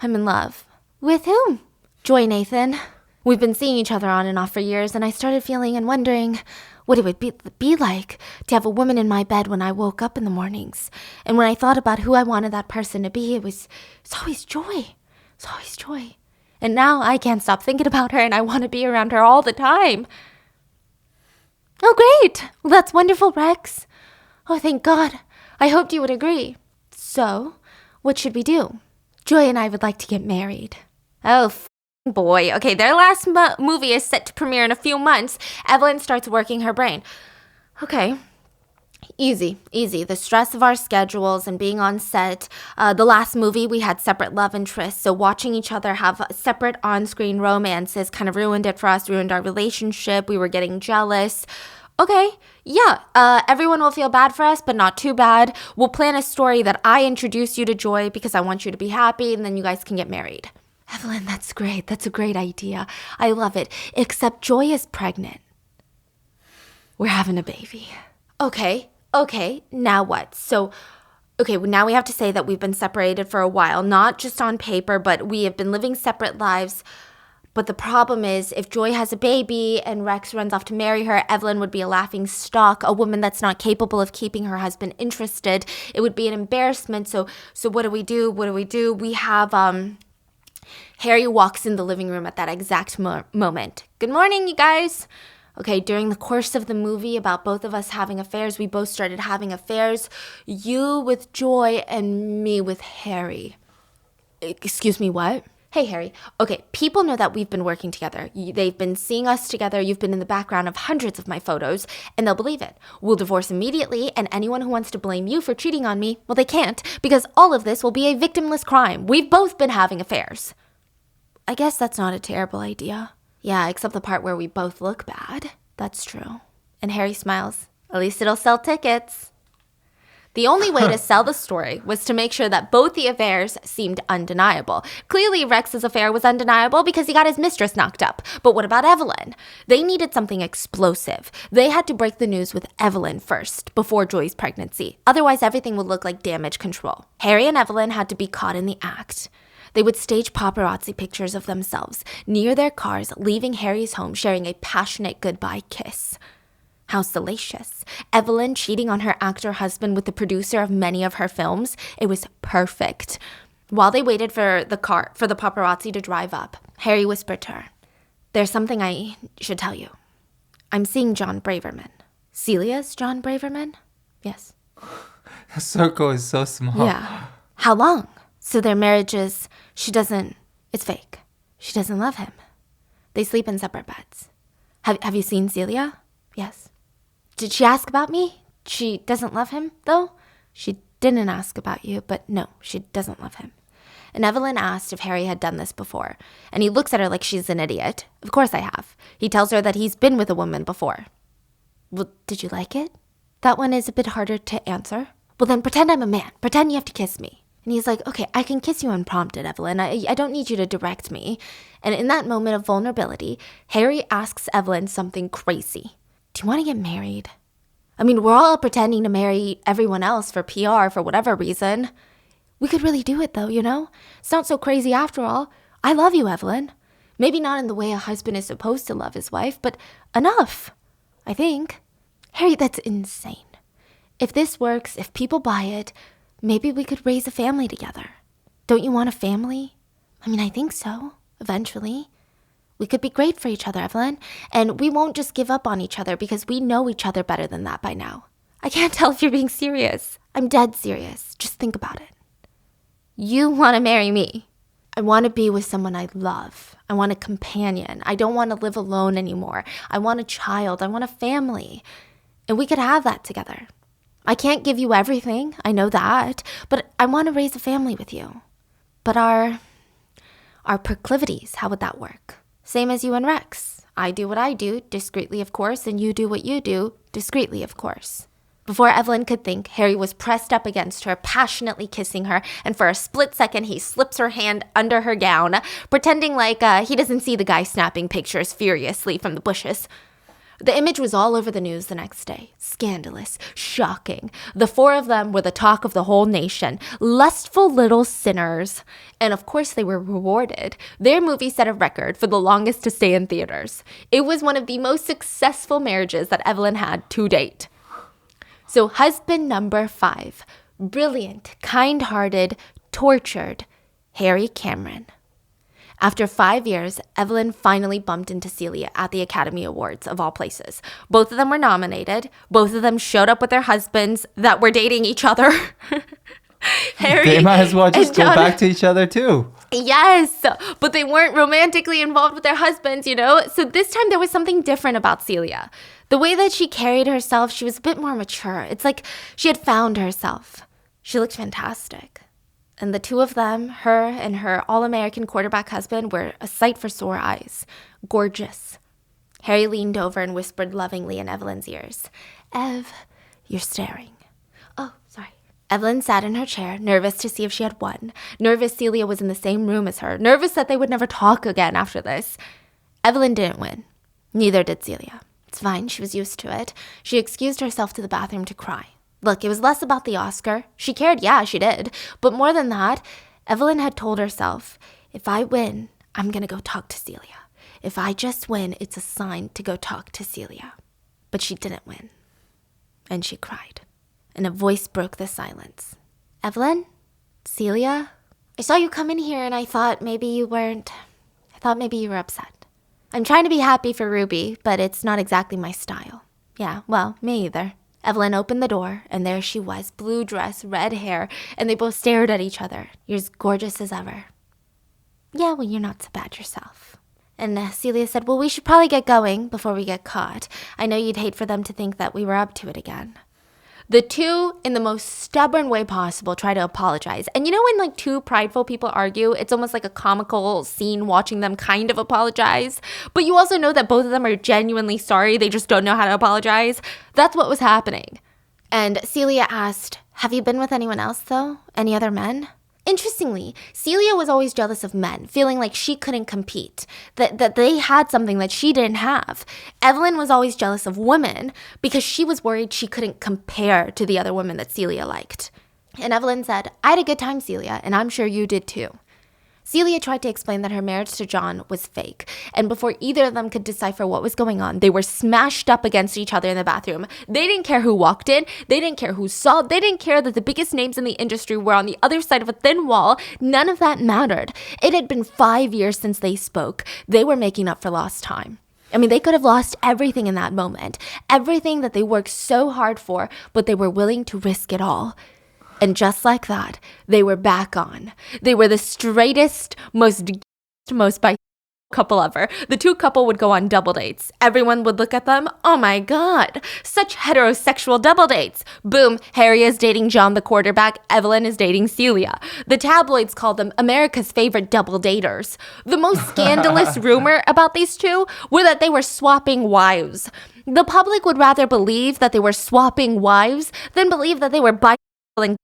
I'm in love. With whom? Joy Nathan. We've been seeing each other on and off for years, and I started feeling and wondering what it would be like to have a woman in my bed when I woke up in the mornings. And when I thought about who I wanted that person to be, it's always Joy. It's always Joy. And now I can't stop thinking about her, and I want to be around her all the time. Oh, great. Well, that's wonderful, Rex. Oh, thank God. I hoped you would agree. So, what should we do? Joy and I would like to get married. Oh, boy. Okay, their last movie is set to premiere in a few months. Evelyn starts working her brain. Okay, easy. The stress of our schedules and being on set. The last movie, we had separate love interests, so watching each other have separate on-screen romances kind of ruined it for us, ruined our relationship. We were getting jealous. Okay, yeah, everyone will feel bad for us, but not too bad. We'll plan a story that I introduce you to Joy because I want you to be happy, and then you guys can get married. Evelyn, that's great. That's a great idea. I love it. Except Joy is pregnant. We're having a baby. Okay, now what? So, okay, now we have to say that we've been separated for a while, not just on paper, but we have been living separate lives. But the problem is, if Joy has a baby and Rex runs off to marry her, Evelyn would be a laughing stock, a woman that's not capable of keeping her husband interested. It would be an embarrassment. So what do we do? We have, Harry walks in the living room at that exact moment. Good morning, you guys. Okay, during the course of the movie about both of us having affairs, we both started having affairs. You with Joy and me with Harry. Excuse me, what? Hey, Harry. Okay, people know that we've been working together. They've been seeing us together. You've been in the background of hundreds of my photos, and they'll believe it. We'll divorce immediately, and anyone who wants to blame you for cheating on me, well, they can't, because all of this will be a victimless crime. We've both been having affairs. I guess that's not a terrible idea. Yeah, except the part where we both look bad. That's true. And Harry smiles. At least it'll sell tickets. The only way to sell the story was to make sure that both the affairs seemed undeniable. Clearly, Rex's affair was undeniable because he got his mistress knocked up. But what about Evelyn? They needed something explosive. They had to break the news with Evelyn first, before Joy's pregnancy. Otherwise, everything would look like damage control. Harry and Evelyn had to be caught in the act. They would stage paparazzi pictures of themselves near their cars, leaving Harry's home, sharing a passionate goodbye kiss. How salacious. Evelyn cheating on her actor husband with the producer of many of her films. It was perfect. While they waited for the paparazzi to drive up, Harry whispered to her, "There's something I should tell you. I'm seeing John Braverman." Celia's John Braverman? Yes. The circle is so small. Yeah. How long? So their marriage is, it's fake. She doesn't love him. They sleep in separate beds. Have you seen Celia? Yes. Did she ask about me? She doesn't love him, though? She didn't ask about you, but no, she doesn't love him. And Evelyn asked if Harry had done this before, and he looks at her like she's an idiot. Of course I have. He tells her that he's been with a woman before. Well, did you like it? That one is a bit harder to answer. Well, then pretend I'm a man. Pretend you have to kiss me. And he's like, okay, I can kiss you unprompted, Evelyn. I don't need you to direct me. And in that moment of vulnerability, Harry asks Evelyn something crazy. Do you want to get married? I mean, we're all pretending to marry everyone else for PR for whatever reason. We could really do it, though, you know? It's not so crazy after all. I love you, Evelyn. Maybe not in the way a husband is supposed to love his wife, but enough, I think. Harry, that's insane. If this works, if people buy it, maybe we could raise a family together. Don't you want a family? I mean, I think so, eventually. We could be great for each other, Evelyn, and we won't just give up on each other because we know each other better than that by now. I can't tell if you're being serious. I'm dead serious. Just think about it. You want to marry me. I want to be with someone I love. I want a companion. I don't want to live alone anymore. I want a child. I want a family. And we could have that together. I can't give you everything. I know that. But I want to raise a family with you. But our proclivities, how would that work? Same as you and Rex. I do what I do, discreetly of course, and you do what you do, discreetly of course. Before Evelyn could think, Harry was pressed up against her, passionately kissing her, and for a split second he slips her hand under her gown, pretending like he doesn't see the guy snapping pictures furiously from the bushes. The image was all over the news the next day. Scandalous, shocking. The four of them were the talk of the whole nation. Lustful little sinners. And of course they were rewarded. Their movie set a record for the longest to stay in theaters. It was one of the most successful marriages that Evelyn had to date. So husband number 5. Brilliant, kind-hearted, tortured Harry Cameron. After 5 years, Evelyn finally bumped into Celia at the Academy Awards, of all places. Both of them were nominated. Both of them showed up with their husbands that were dating each other. Harry, they might as well just go back to each other too. Yes, but they weren't romantically involved with their husbands, you know? So this time there was something different about Celia. The way that she carried herself, she was a bit more mature. It's like she had found herself. She looked fantastic. And the two of them, her and her all-American quarterback husband, were a sight for sore eyes. Gorgeous. Harry leaned over and whispered lovingly in Evelyn's ears, "Ev, you're staring." Oh, sorry. Evelyn sat in her chair, nervous to see if she had won. Nervous Celia was in the same room as her. Nervous that they would never talk again after this. Evelyn didn't win. Neither did Celia. It's fine, she was used to it. She excused herself to the bathroom to cry. Look, it was less about the Oscar. She cared, yeah, she did. But more than that, Evelyn had told herself, if I win, I'm going to go talk to Celia. If I just win, it's a sign to go talk to Celia. But she didn't win. And she cried. And a voice broke the silence. Evelyn? Celia? I saw you come in here and I thought maybe you were upset. I'm trying to be happy for Ruby, but it's not exactly my style. Yeah, well, me either. Evelyn opened the door, and there she was, blue dress, red hair, and they both stared at each other. You're as gorgeous as ever. Yeah, well, you're not so bad yourself. And Celia said, well, we should probably get going before we get caught. I know you'd hate for them to think that we were up to it again. The two, in the most stubborn way possible, try to apologize. And you know when like two prideful people argue, it's almost like a comical scene watching them kind of apologize. But you also know that both of them are genuinely sorry. They just don't know how to apologize. That's what was happening. And Celia asked, have you been with anyone else though? Any other men? Interestingly, Celia was always jealous of men, feeling like she couldn't compete, that they had something that she didn't have. Evelyn was always jealous of women because she was worried she couldn't compare to the other women that Celia liked. And Evelyn said, I had a good time, Celia, and I'm sure you did too. Celia tried to explain that her marriage to John was fake, and before either of them could decipher what was going on, they were smashed up against each other in the bathroom. They didn't care who walked in, they didn't care who saw, they didn't care that the biggest names in the industry were on the other side of a thin wall. None of that mattered. It had been 5 years since they spoke. They were making up for lost time. I mean, they could have lost everything in that moment, everything that they worked so hard for, but they were willing to risk it all. And just like that, they were back on. They were the straightest, most bi couple ever. The two couple would go on double dates. Everyone would look at them. Oh my God, such heterosexual double dates. Boom, Harry is dating John the quarterback. Evelyn is dating Celia. The tabloids called them America's favorite double daters. The most scandalous rumor about these two were that they were swapping wives. The public would rather believe that they were swapping wives than believe that they were and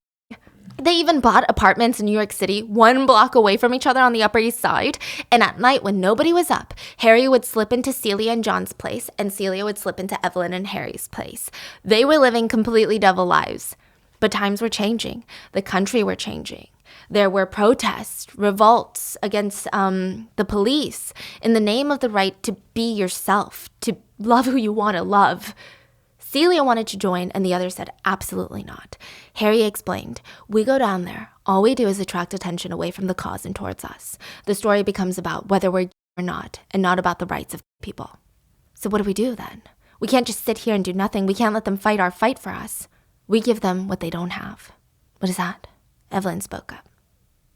they even bought apartments in New York City, 1 block away from each other on the Upper East Side. And at night, when nobody was up, Harry would slip into Celia and John's place, and Celia would slip into Evelyn and Harry's place. They were living completely double lives. But times were changing. The country were changing. There were protests, revolts against the police in the name of the right to be yourself, to love who you want to love. Celia wanted to join, and the others said absolutely not. Harry explained, we go down there. All we do is attract attention away from the cause and towards us. The story becomes about whether we're gay or not, and not about the rights of people. So what do we do then? We can't just sit here and do nothing. We can't let them fight our fight for us. We give them what they don't have. What is that? Evelyn spoke up.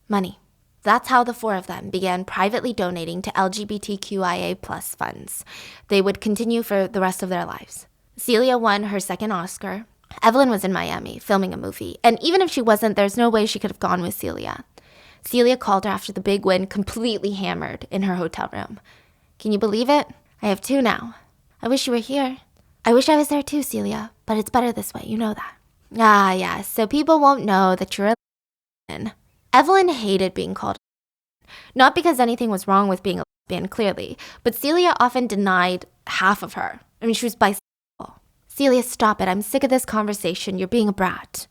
Money. That's how the 4 of them began privately donating to LGBTQIA+ funds. They would continue for the rest of their lives. Celia won her 2nd Oscar. Evelyn was in Miami filming a movie, and even if she wasn't, there's no way she could have gone with Celia. Celia called her after the big win, completely hammered, in her hotel room. Can you believe it? I have 2 now. I wish you were here. I wish I was there too, Celia, but it's better this way, you know that. Ah, yes, so people won't know that you're a lesbian. Evelyn hated being called a lesbian. Not because anything was wrong with being a lesbian, clearly, but Celia often denied half of her. I mean, she was bisexual. Celia, stop it. I'm sick of this conversation. You're being a brat.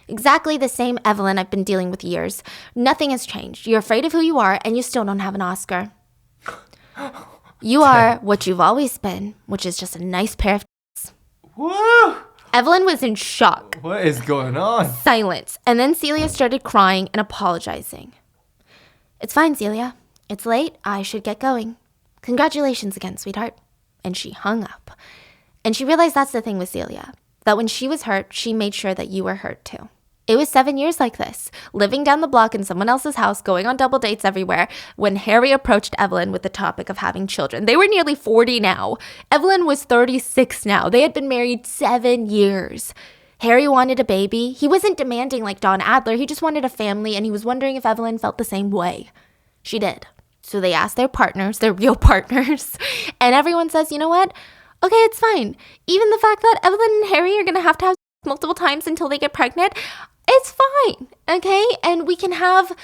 Exactly the same Evelyn I've been dealing with years. Nothing has changed. You're afraid of who you are, and you still don't have an Oscar. You are what you've always been, which is just a nice pair of tits. Whoa! Evelyn was in shock. What is going on? Silence. And then Celia started crying and apologizing. It's fine, Celia. It's late. I should get going. Congratulations again, sweetheart. And she hung up. And she realized that's the thing with Celia, that when she was hurt, she made sure that you were hurt too. It was 7 years like this, living down the block in someone else's house, going on double dates everywhere, when Harry approached Evelyn with the topic of having children. They were nearly 40 now. Evelyn was 36 now. They had been married 7 years. Harry wanted a baby. He wasn't demanding like Don Adler. He just wanted a family, and he was wondering if Evelyn felt the same way. She did. So they asked their partners, their real partners, and everyone says, you know what? Okay, it's fine. Even the fact that Evelyn and Harry are going to have multiple times until they get pregnant, it's fine, okay? And we can have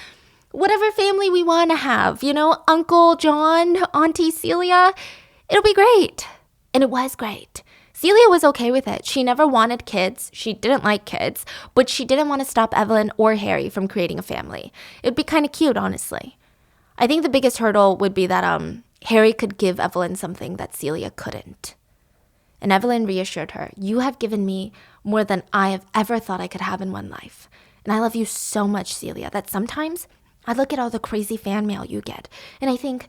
whatever family we want to have, you know, Uncle John, Auntie Celia. It'll be great. And it was great. Celia was okay with it. She never wanted kids. She didn't like kids, but she didn't want to stop Evelyn or Harry from creating a family. It would be kind of cute, honestly. I think the biggest hurdle would be that Harry could give Evelyn something that Celia couldn't. And Evelyn reassured her, you have given me more than I have ever thought I could have in one life. And I love you so much, Celia, that sometimes I look at all the crazy fan mail you get, and I think,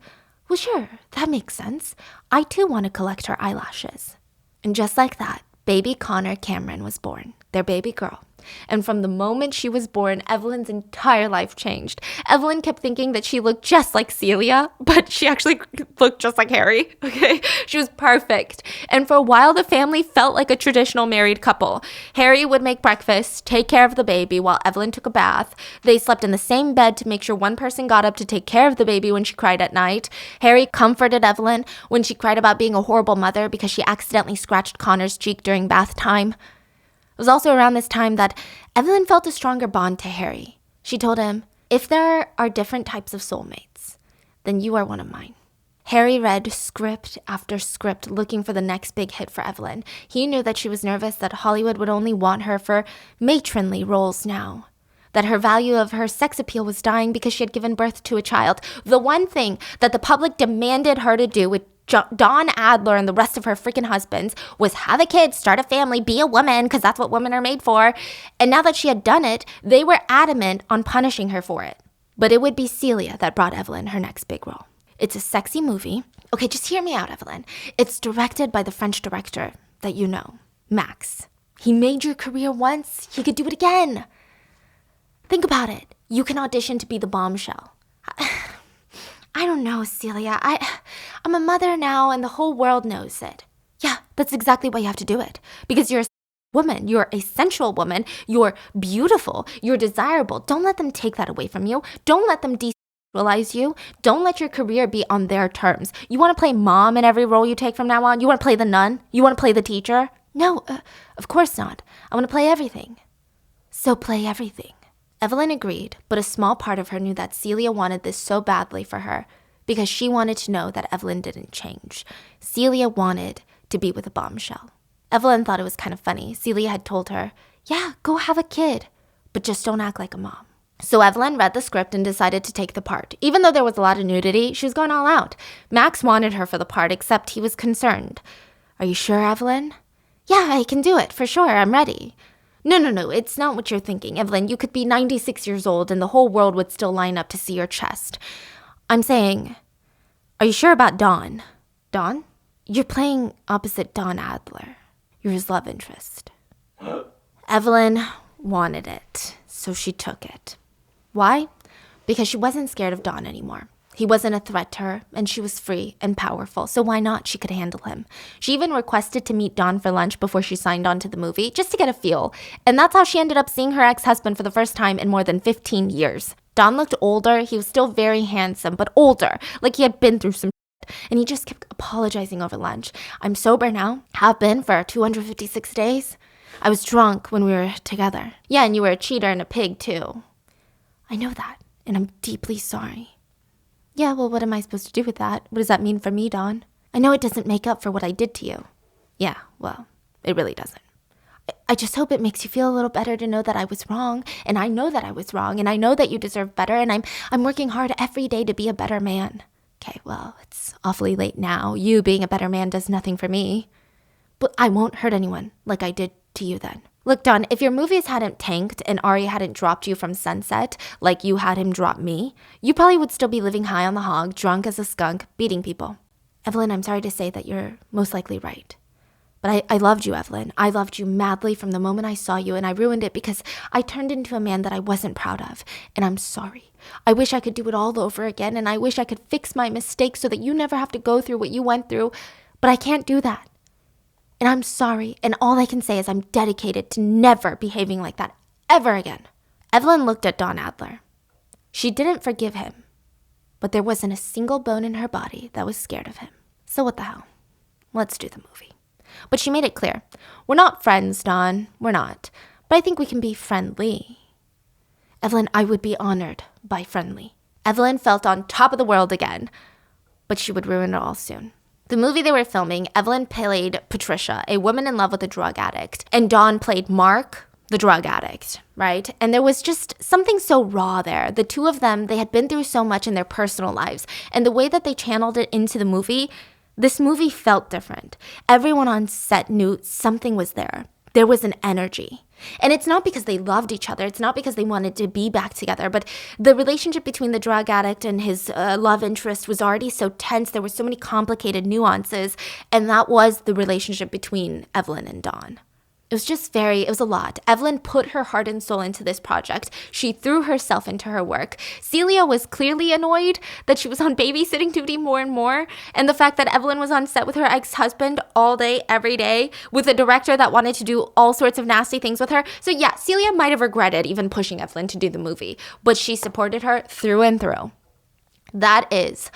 well, sure, that makes sense. I too want to collect her eyelashes. And just like that, baby Connor Cameron was born, their baby girl. And from the moment she was born, Evelyn's entire life changed. Evelyn kept thinking that she looked just like Celia, but she actually looked just like Harry, okay? She was perfect. And for a while, the family felt like a traditional married couple. Harry would make breakfast, take care of the baby while Evelyn took a bath. They slept in the same bed to make sure one person got up to take care of the baby when she cried at night. Harry comforted Evelyn when she cried about being a horrible mother because she accidentally scratched Connor's cheek during bath time. It was also around this time that Evelyn felt a stronger bond to Harry. She told him, "If there are different types of soulmates, then you are one of mine." Harry read script after script looking for the next big hit for Evelyn. He knew that she was nervous that Hollywood would only want her for matronly roles now, that her value of her sex appeal was dying because she had given birth to a child. The one thing that the public demanded her to do with Dawn Adler and the rest of her freaking husbands was have a kid, start a family, be a woman, because that's what women are made for. And now that she had done it, they were adamant on punishing her for it. But it would be Celia that brought Evelyn her next big role. It's a sexy movie. Okay, just hear me out, Evelyn. It's directed by the French director that you know, Max. He made your career once. He could do it again. Think about it. You can audition to be the bombshell. I don't know, Celia. I'm a mother now and the whole world knows it. Yeah, that's exactly why you have to do it. Because you're a woman. You're a sensual woman. You're beautiful. You're desirable. Don't let them take that away from you. Don't let them desexualize you. Don't let your career be on their terms. You want to play mom in every role you take from now on? You want to play the nun? You want to play the teacher? No, of course not. I want to play everything. So play everything. Evelyn agreed, but a small part of her knew that Celia wanted this so badly for her because she wanted to know that Evelyn didn't change. Celia wanted to be with a bombshell. Evelyn thought it was kind of funny. Celia had told her, "Yeah, go have a kid, but just don't act like a mom." So Evelyn read the script and decided to take the part. Even though there was a lot of nudity, she was going all out. Max wanted her for the part, except he was concerned. "Are you sure, Evelyn?" "Yeah, I can do it, for sure. I'm ready." No, it's not what you're thinking, Evelyn. You could be 96 years old and the whole world would still line up to see your chest. I'm saying, are you sure about Dawn? Dawn? You're playing opposite Dawn Adler. You're his love interest. Evelyn wanted it, so she took it. Why? Because she wasn't scared of Dawn anymore. He wasn't a threat to her, and she was free and powerful, so why not? She could handle him. She even requested to meet Dawn for lunch before she signed on to the movie, just to get a feel. And that's how she ended up seeing her ex-husband for the first time in more than 15 years. Dawn looked older. He was still very handsome, but older, like he had been through some shit. And he just kept apologizing over lunch. "I'm sober now. Have been for 256 days. I was drunk when we were together. Yeah, and you were a cheater and a pig, too." "I know that, and I'm deeply sorry." "Yeah, well, what am I supposed to do with that? What does that mean for me, Dawn?" "I know it doesn't make up for what I did to you." "Yeah, well, it really doesn't." I just hope it makes you feel a little better to know that I was wrong, and I know that I was wrong, and I know that you deserve better, and I'm working hard every day to be a better man." "Okay, well, it's awfully late now. You being a better man does nothing for me. But I won't hurt anyone like I did to you then." "Look, Dawn, if your movies hadn't tanked and Ari hadn't dropped you from Sunset like you had him drop me, you probably would still be living high on the hog, drunk as a skunk, beating people." "Evelyn, I'm sorry to say that you're most likely right. But I loved you, Evelyn. I loved you madly from the moment I saw you, and I ruined it because I turned into a man that I wasn't proud of. And I'm sorry. I wish I could do it all over again, and I wish I could fix my mistakes so that you never have to go through what you went through. But I can't do that. And I'm sorry, and all I can say is I'm dedicated to never behaving like that ever again." Evelyn looked at Dawn Adler. She didn't forgive him, but there wasn't a single bone in her body that was scared of him. So what the hell? Let's do the movie. But she made it clear. "We're not friends, Dawn. We're not. But I think we can be friendly." "Evelyn, I would be honored by friendly." Evelyn felt on top of the world again, but she would ruin it all soon. The movie they were filming, Evelyn played Patricia, a woman in love with a drug addict, and Dawn played Mark, the drug addict, right? And there was just something so raw there. The two of them, they had been through so much in their personal lives, and the way that they channeled it into the movie, this movie felt different. Everyone on set knew something was there. There was an energy. And it's not because they loved each other. It's not because they wanted to be back together. But the relationship between the drug addict and his love interest was already so tense. There were so many complicated nuances. And that was the relationship between Evelyn and Dawn. It was a lot. Evelyn put her heart and soul into this project. She threw herself into her work. Celia was clearly annoyed that she was on babysitting duty more and more, and the fact that Evelyn was on set with her ex-husband all day, every day, with a director that wanted to do all sorts of nasty things with her. So yeah, Celia might have regretted even pushing Evelyn to do the movie, but she supported her through and through. That is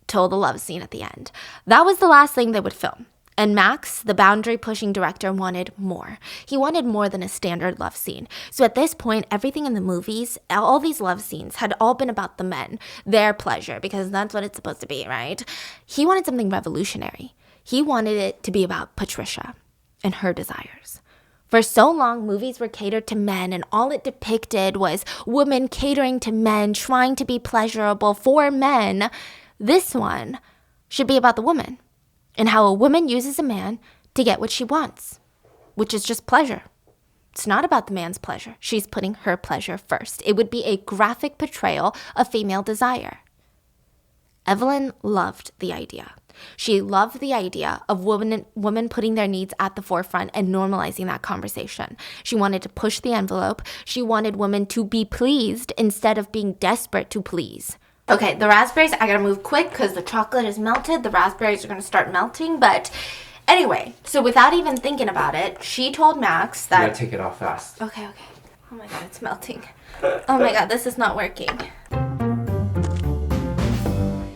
till the love scene at the end. That was the last thing they would film. And Max, the boundary-pushing director, wanted more. He wanted more than a standard love scene. So at this point, everything in the movies, all these love scenes had all been about the men, their pleasure, because that's what it's supposed to be, right? He wanted something revolutionary. He wanted it to be about Patricia and her desires. For so long, movies were catered to men, and all it depicted was women catering to men, trying to be pleasurable for men. This one should be about the woman, and how a woman uses a man to get what she wants, which is just pleasure. It's not about the man's pleasure. She's putting her pleasure first. It would be a graphic portrayal of female desire. Evelyn loved the idea. She loved the idea of women putting their needs at the forefront and normalizing that conversation. She wanted to push the envelope. She wanted women to be pleased instead of being desperate to please. Okay, the raspberries, I gotta move quick because the chocolate is melted. The raspberries are gonna start melting, but anyway, so without even thinking about it, she told Max that... You gotta take it off fast. Okay. Oh my god, it's melting. Oh my god, this is not working.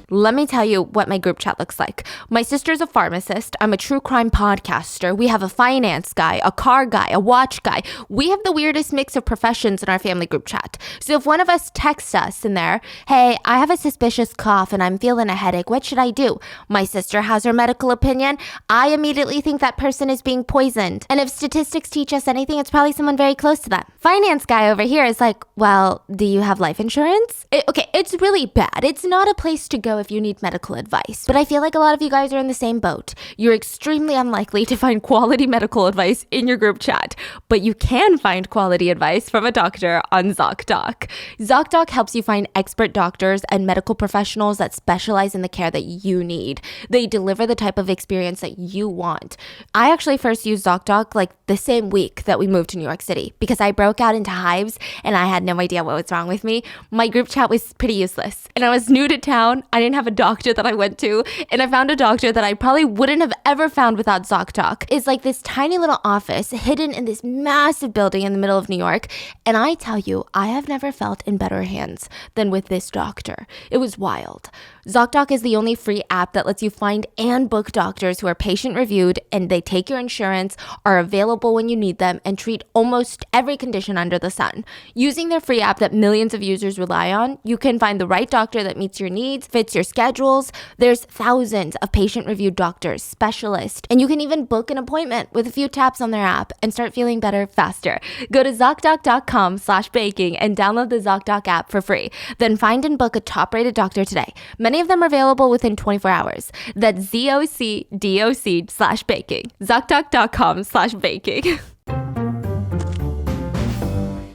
Let me tell you what my group chat looks like. My sister's a pharmacist. I'm a true crime podcaster. We have a finance guy, a car guy, a watch guy. We have the weirdest mix of professions in our family group chat. So if one of us texts us in there, hey, I have a suspicious cough and I'm feeling a headache, what should I do? My sister has her medical opinion. I immediately think that person is being poisoned. And if statistics teach us anything, it's probably someone very close to them. Finance guy over here is like, well, do you have life insurance? Okay, it's really bad. It's not a place to go if you need medical advice. But I feel like a lot of you guys are in the same boat. You're extremely unlikely to find quality medical advice in your group chat, but you can find quality advice from a doctor on ZocDoc. ZocDoc helps you find expert doctors and medical professionals that specialize in the care that you need. They deliver the type of experience that you want. I actually first used ZocDoc like the same week that we moved to New York City because I broke out into hives and I had no idea what was wrong with me. My group chat was pretty useless and I was new to town. I didn't have a doctor that I went to, and I found a doctor that I probably wouldn't have ever found without ZocDoc. It's like this tiny little office hidden in this massive building in the middle of New York, and I tell you, I have never felt in better hands than with this doctor. It was wild. ZocDoc is the only free app that lets you find and book doctors who are patient reviewed and they take your insurance, are available when you need them, and treat almost every condition under the sun. Using their free app that millions of users rely on, you can find the right doctor that meets your needs, fits your schedules. There's thousands of patient reviewed doctors, specialists, and you can even book an appointment with a few taps on their app and start feeling better faster. Go to ZocDoc.com/baking and download the ZocDoc app for free. Then find and book a top-rated doctor today. Many of them are available within 24 hours. That's ZocDoc/baking. ZocDoc.com/baking.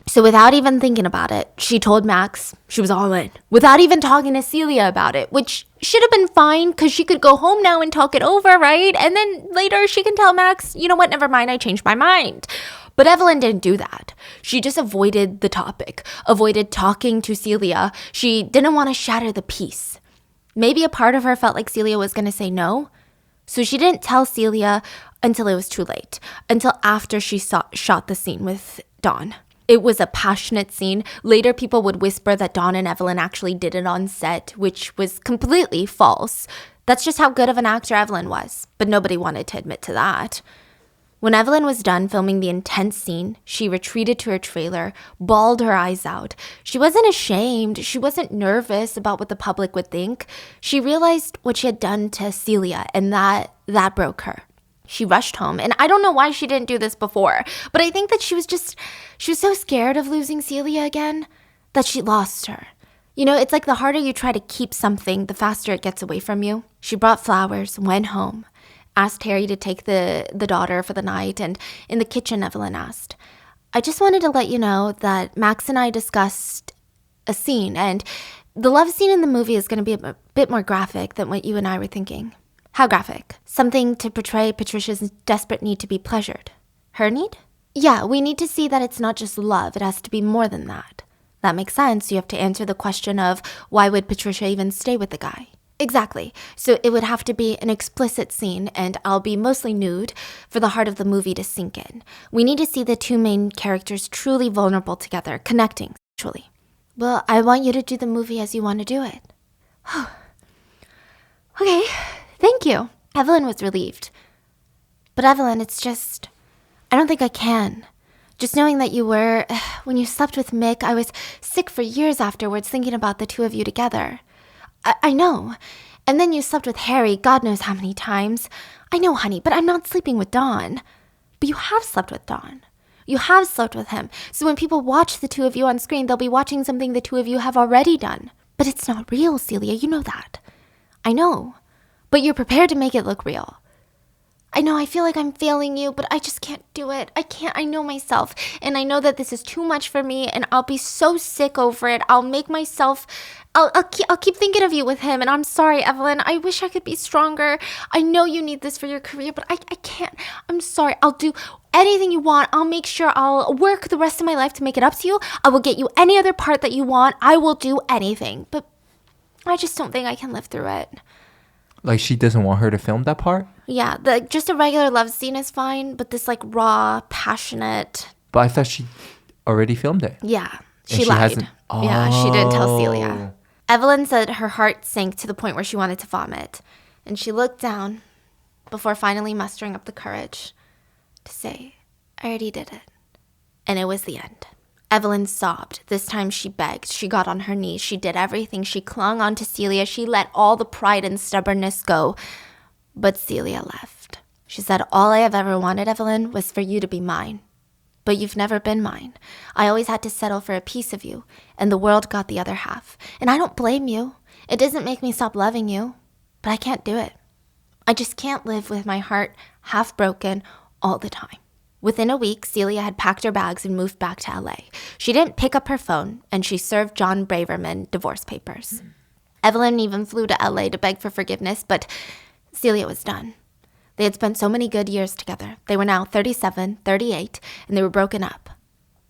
So without even thinking about it, she told Max she was all in. Without even talking to Celia about it, which should have been fine because she could go home now and talk it over, right? And then later she can tell Max, you know what, never mind, I changed my mind. But Evelyn didn't do that. She just avoided the topic, avoided talking to Celia. She didn't want to shatter the peace. Maybe a part of her felt like Celia was going to say no. So she didn't tell Celia until it was too late, until after she shot the scene with Dawn. It was a passionate scene. Later, people would whisper that Dawn and Evelyn actually did it on set, which was completely false. That's just how good of an actor Evelyn was, but nobody wanted to admit to that. When Evelyn was done filming the intense scene, she retreated to her trailer, bawled her eyes out. She wasn't ashamed. She wasn't nervous about what the public would think. She realized what she had done to Celia, and that broke her. She rushed home, and I don't know why she didn't do this before, but I think that she was so scared of losing Celia again that she lost her. You know, it's like the harder you try to keep something, the faster it gets away from you. She brought flowers, went home, asked Harry to take the daughter for the night, and in the kitchen, Evelyn asked, I just wanted to let you know that Max and I discussed a scene, and the love scene in the movie is going to be a bit more graphic than what you and I were thinking. How graphic? Something to portray Patricia's desperate need to be pleasured. Her need? Yeah, we need to see that it's not just love. It has to be more than that. That makes sense. You have to answer the question of why would Patricia even stay with the guy? Exactly. So it would have to be an explicit scene, and I'll be mostly nude for the heart of the movie to sink in. We need to see the two main characters truly vulnerable together, connecting sexually. Well, I want you to do the movie as you want to do it. Okay, thank you. Evelyn was relieved. But Evelyn, it's just, I don't think I can. Just knowing that you were, when you slept with Mick, I was sick for years afterwards thinking about the two of you together. I know. And then you slept with Harry, God knows how many times. I know, honey, but I'm not sleeping with Dawn. But you have slept with Dawn. You have slept with him. So when people watch the two of you on screen, they'll be watching something the two of you have already done. But it's not real, Celia. You know that. I know. But you're prepared to make it look real. I know, I feel like I'm failing you, but I just can't do it. I know myself. And I know that this is too much for me, and I'll be so sick over it. I'll keep thinking of you with him, and I'm sorry, Evelyn. I wish I could be stronger. I know you need this for your career, but I can't. I'm sorry. I'll do anything you want. I'll make sure I'll work the rest of my life to make it up to you. I will get you any other part that you want. I will do anything. But I just don't think I can live through it. Like, she doesn't want her to film that part? Yeah, just a regular love scene is fine, but this like raw, passionate. But I thought she already filmed it. Yeah, And she lied. hasn't- Yeah, she didn't tell Oh. Celia. Evelyn said her heart sank to the point where she wanted to vomit. And she looked down before finally mustering up the courage to say, I already did it. And it was the end. Evelyn sobbed. This time she begged. She got on her knees. She did everything. She clung on to Celia. She let all the pride and stubbornness go. But Celia left. She said, all I have ever wanted, Evelyn, was for you to be mine. But you've never been mine. I always had to settle for a piece of you, and the world got the other half. And I don't blame you. It doesn't make me stop loving you. But I can't do it. I just can't live with my heart half broken all the time. Within a week, Celia had packed her bags and moved back to LA. She didn't pick up her phone, and she served John Braverman divorce papers. Evelyn even flew to LA to beg for forgiveness, but Celia was done. They had spent so many good years together. They were now 37, 38, and they were broken up.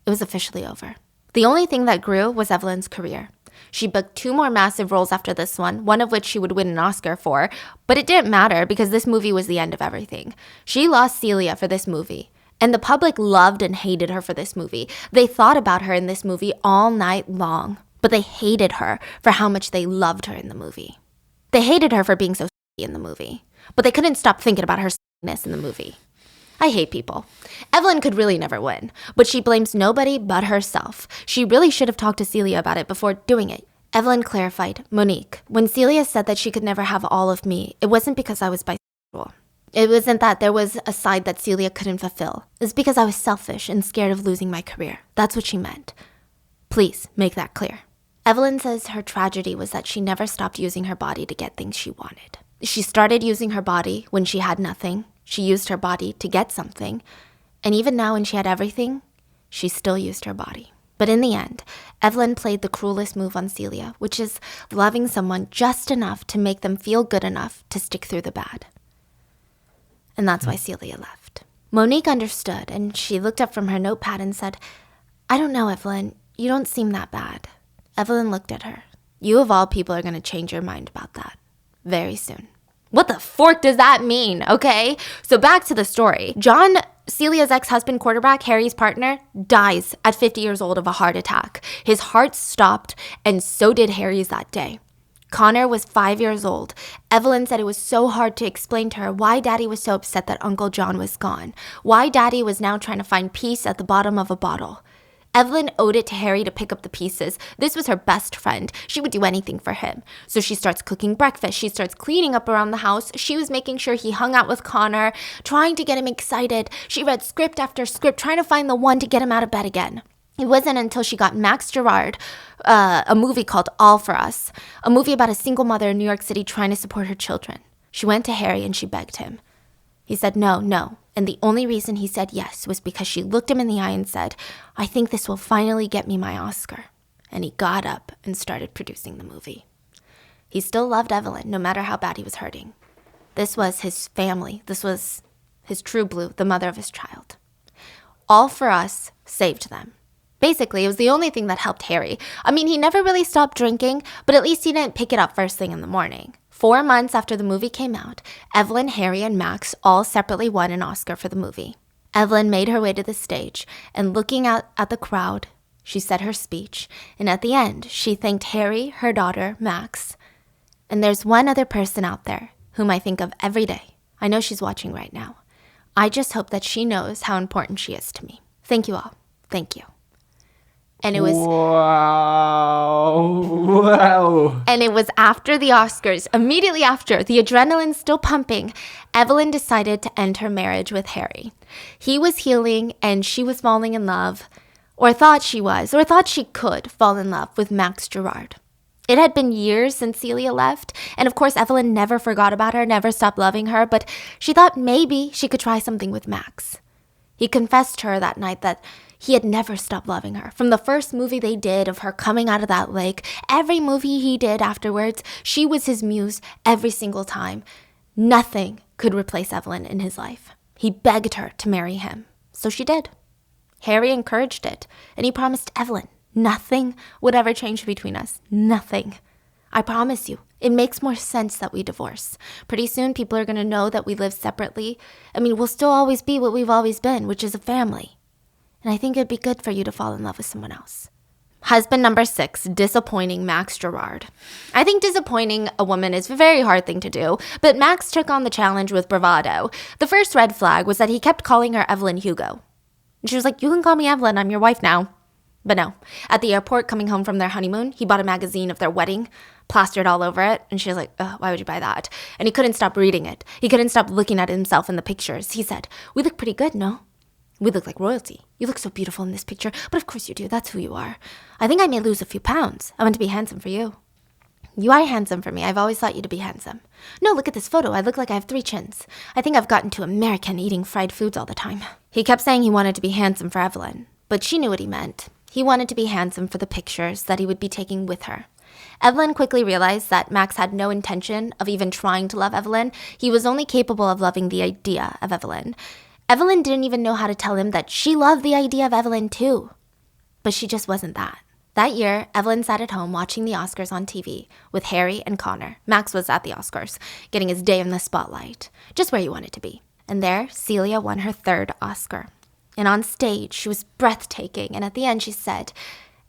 It was officially over. The only thing that grew was Evelyn's career. She booked 2 more massive roles after this one of which she would win an Oscar for, but it didn't matter because this movie was the end of everything. She lost Celia for this movie. And the public loved and hated her for this movie. They thought about her in this movie all night long, but they hated her for how much they loved her in the movie. They hated her for being so in the movie, but they couldn't stop thinking about her in the movie. I hate people. Evelyn could really never win, but she blames nobody but herself. She really should have talked to Celia about it before doing it. Evelyn clarified, Monique, when Celia said that she could never have all of me, it wasn't because I was bisexual. It wasn't that there was a side that Celia couldn't fulfill. It's because I was selfish and scared of losing my career. That's what she meant. Please make that clear. Evelyn says her tragedy was that she never stopped using her body to get things she wanted. She started using her body when she had nothing. She used her body to get something. And even now when she had everything, she still used her body. But in the end, Evelyn played the cruelest move on Celia, which is loving someone just enough to make them feel good enough to stick through the bad. And that's why Celia left. Monique understood, and she looked up from her notepad and said, I don't know, Evelyn. You don't seem that bad. Evelyn looked at her. You of all people are going to change your mind about that. Very soon. What the fork does that mean, okay? So back to the story. John, Celia's ex-husband, quarterback, Harry's partner, dies at 50 years old of a heart attack. His heart stopped, and so did Harry's that day. Connor was 5 years old. Evelyn said it was so hard to explain to her why Daddy was so upset that Uncle John was gone, why Daddy was now trying to find peace at the bottom of a bottle. Evelyn owed it to Harry to pick up the pieces. This was her best friend. She would do anything for him. So she starts cooking breakfast. She starts cleaning up around the house. She was making sure he hung out with Connor, trying to get him excited. She read script after script, trying to find the one to get him out of bed again. It wasn't until she got Max Gerard, a movie called All for Us, a movie about a single mother in New York City trying to support her children. She went to Harry and she begged him. He said no. And the only reason he said yes was because she looked him in the eye and said, I think this will finally get me my Oscar. And he got up and started producing the movie. He still loved Evelyn, no matter how bad he was hurting. This was his family. This was his true blue, the mother of his child. All for Us saved them. Basically, it was the only thing that helped Harry. I mean, he never really stopped drinking, but at least he didn't pick it up first thing in the morning. 4 months after the movie came out, Evelyn, Harry, and Max all separately won an Oscar for the movie. Evelyn made her way to the stage, and looking out at the crowd, she said her speech, and at the end, she thanked Harry, her daughter, Max. And there's one other person out there whom I think of every day. I know she's watching right now. I just hope that she knows how important she is to me. Thank you all. Thank you. And it was wow. And it was after the Oscars, immediately after, the adrenaline still pumping, Evelyn decided to end her marriage with Harry. He was healing and she was falling in love, or thought she could fall in love with Max Gerard. It had been years since Celia left, and of course Evelyn never forgot about her, never stopped loving her, but she thought maybe she could try something with Max. He confessed to her that night that he had never stopped loving her. From the first movie they did of her coming out of that lake, every movie he did afterwards, she was his muse every single time. Nothing could replace Evelyn in his life. He begged her to marry him, so she did. Harry encouraged it, and he promised Evelyn nothing would ever change between us. Nothing. I promise you, it makes more sense that we divorce. Pretty soon, people are going to know that we live separately. I mean, we'll still always be what we've always been, which is a family. And I think it'd be good for you to fall in love with someone else. Husband number 6, disappointing Max Gerard. I think disappointing a woman is a very hard thing to do, but Max took on the challenge with bravado. The first red flag was that he kept calling her Evelyn Hugo. And she was like, you can call me Evelyn, I'm your wife now. But no. At the airport, coming home from their honeymoon, he bought a magazine of their wedding, plastered all over it, and she was like, why would you buy that? And he couldn't stop reading it. He couldn't stop looking at himself in the pictures. He said, we look pretty good, no? We look like royalty. You look so beautiful in this picture, but of course you do. That's who you are. I think I may lose a few pounds. I want to be handsome for you. You are handsome for me. I've always thought you to be handsome. No, look at this photo. I look like I have 3 chins. I think I've gotten too American eating fried foods all the time. He kept saying he wanted to be handsome for Evelyn, but she knew what he meant. He wanted to be handsome for the pictures that he would be taking with her. Evelyn quickly realized that Max had no intention of even trying to love Evelyn. He was only capable of loving the idea of Evelyn. Evelyn didn't even know how to tell him that she loved the idea of Evelyn too. But she just wasn't that. That year, Evelyn sat at home watching the Oscars on TV with Harry and Connor. Max was at the Oscars, getting his day in the spotlight, just where he wanted to be. And there, Celia won her 3rd Oscar. And on stage, she was breathtaking. And at the end, she said,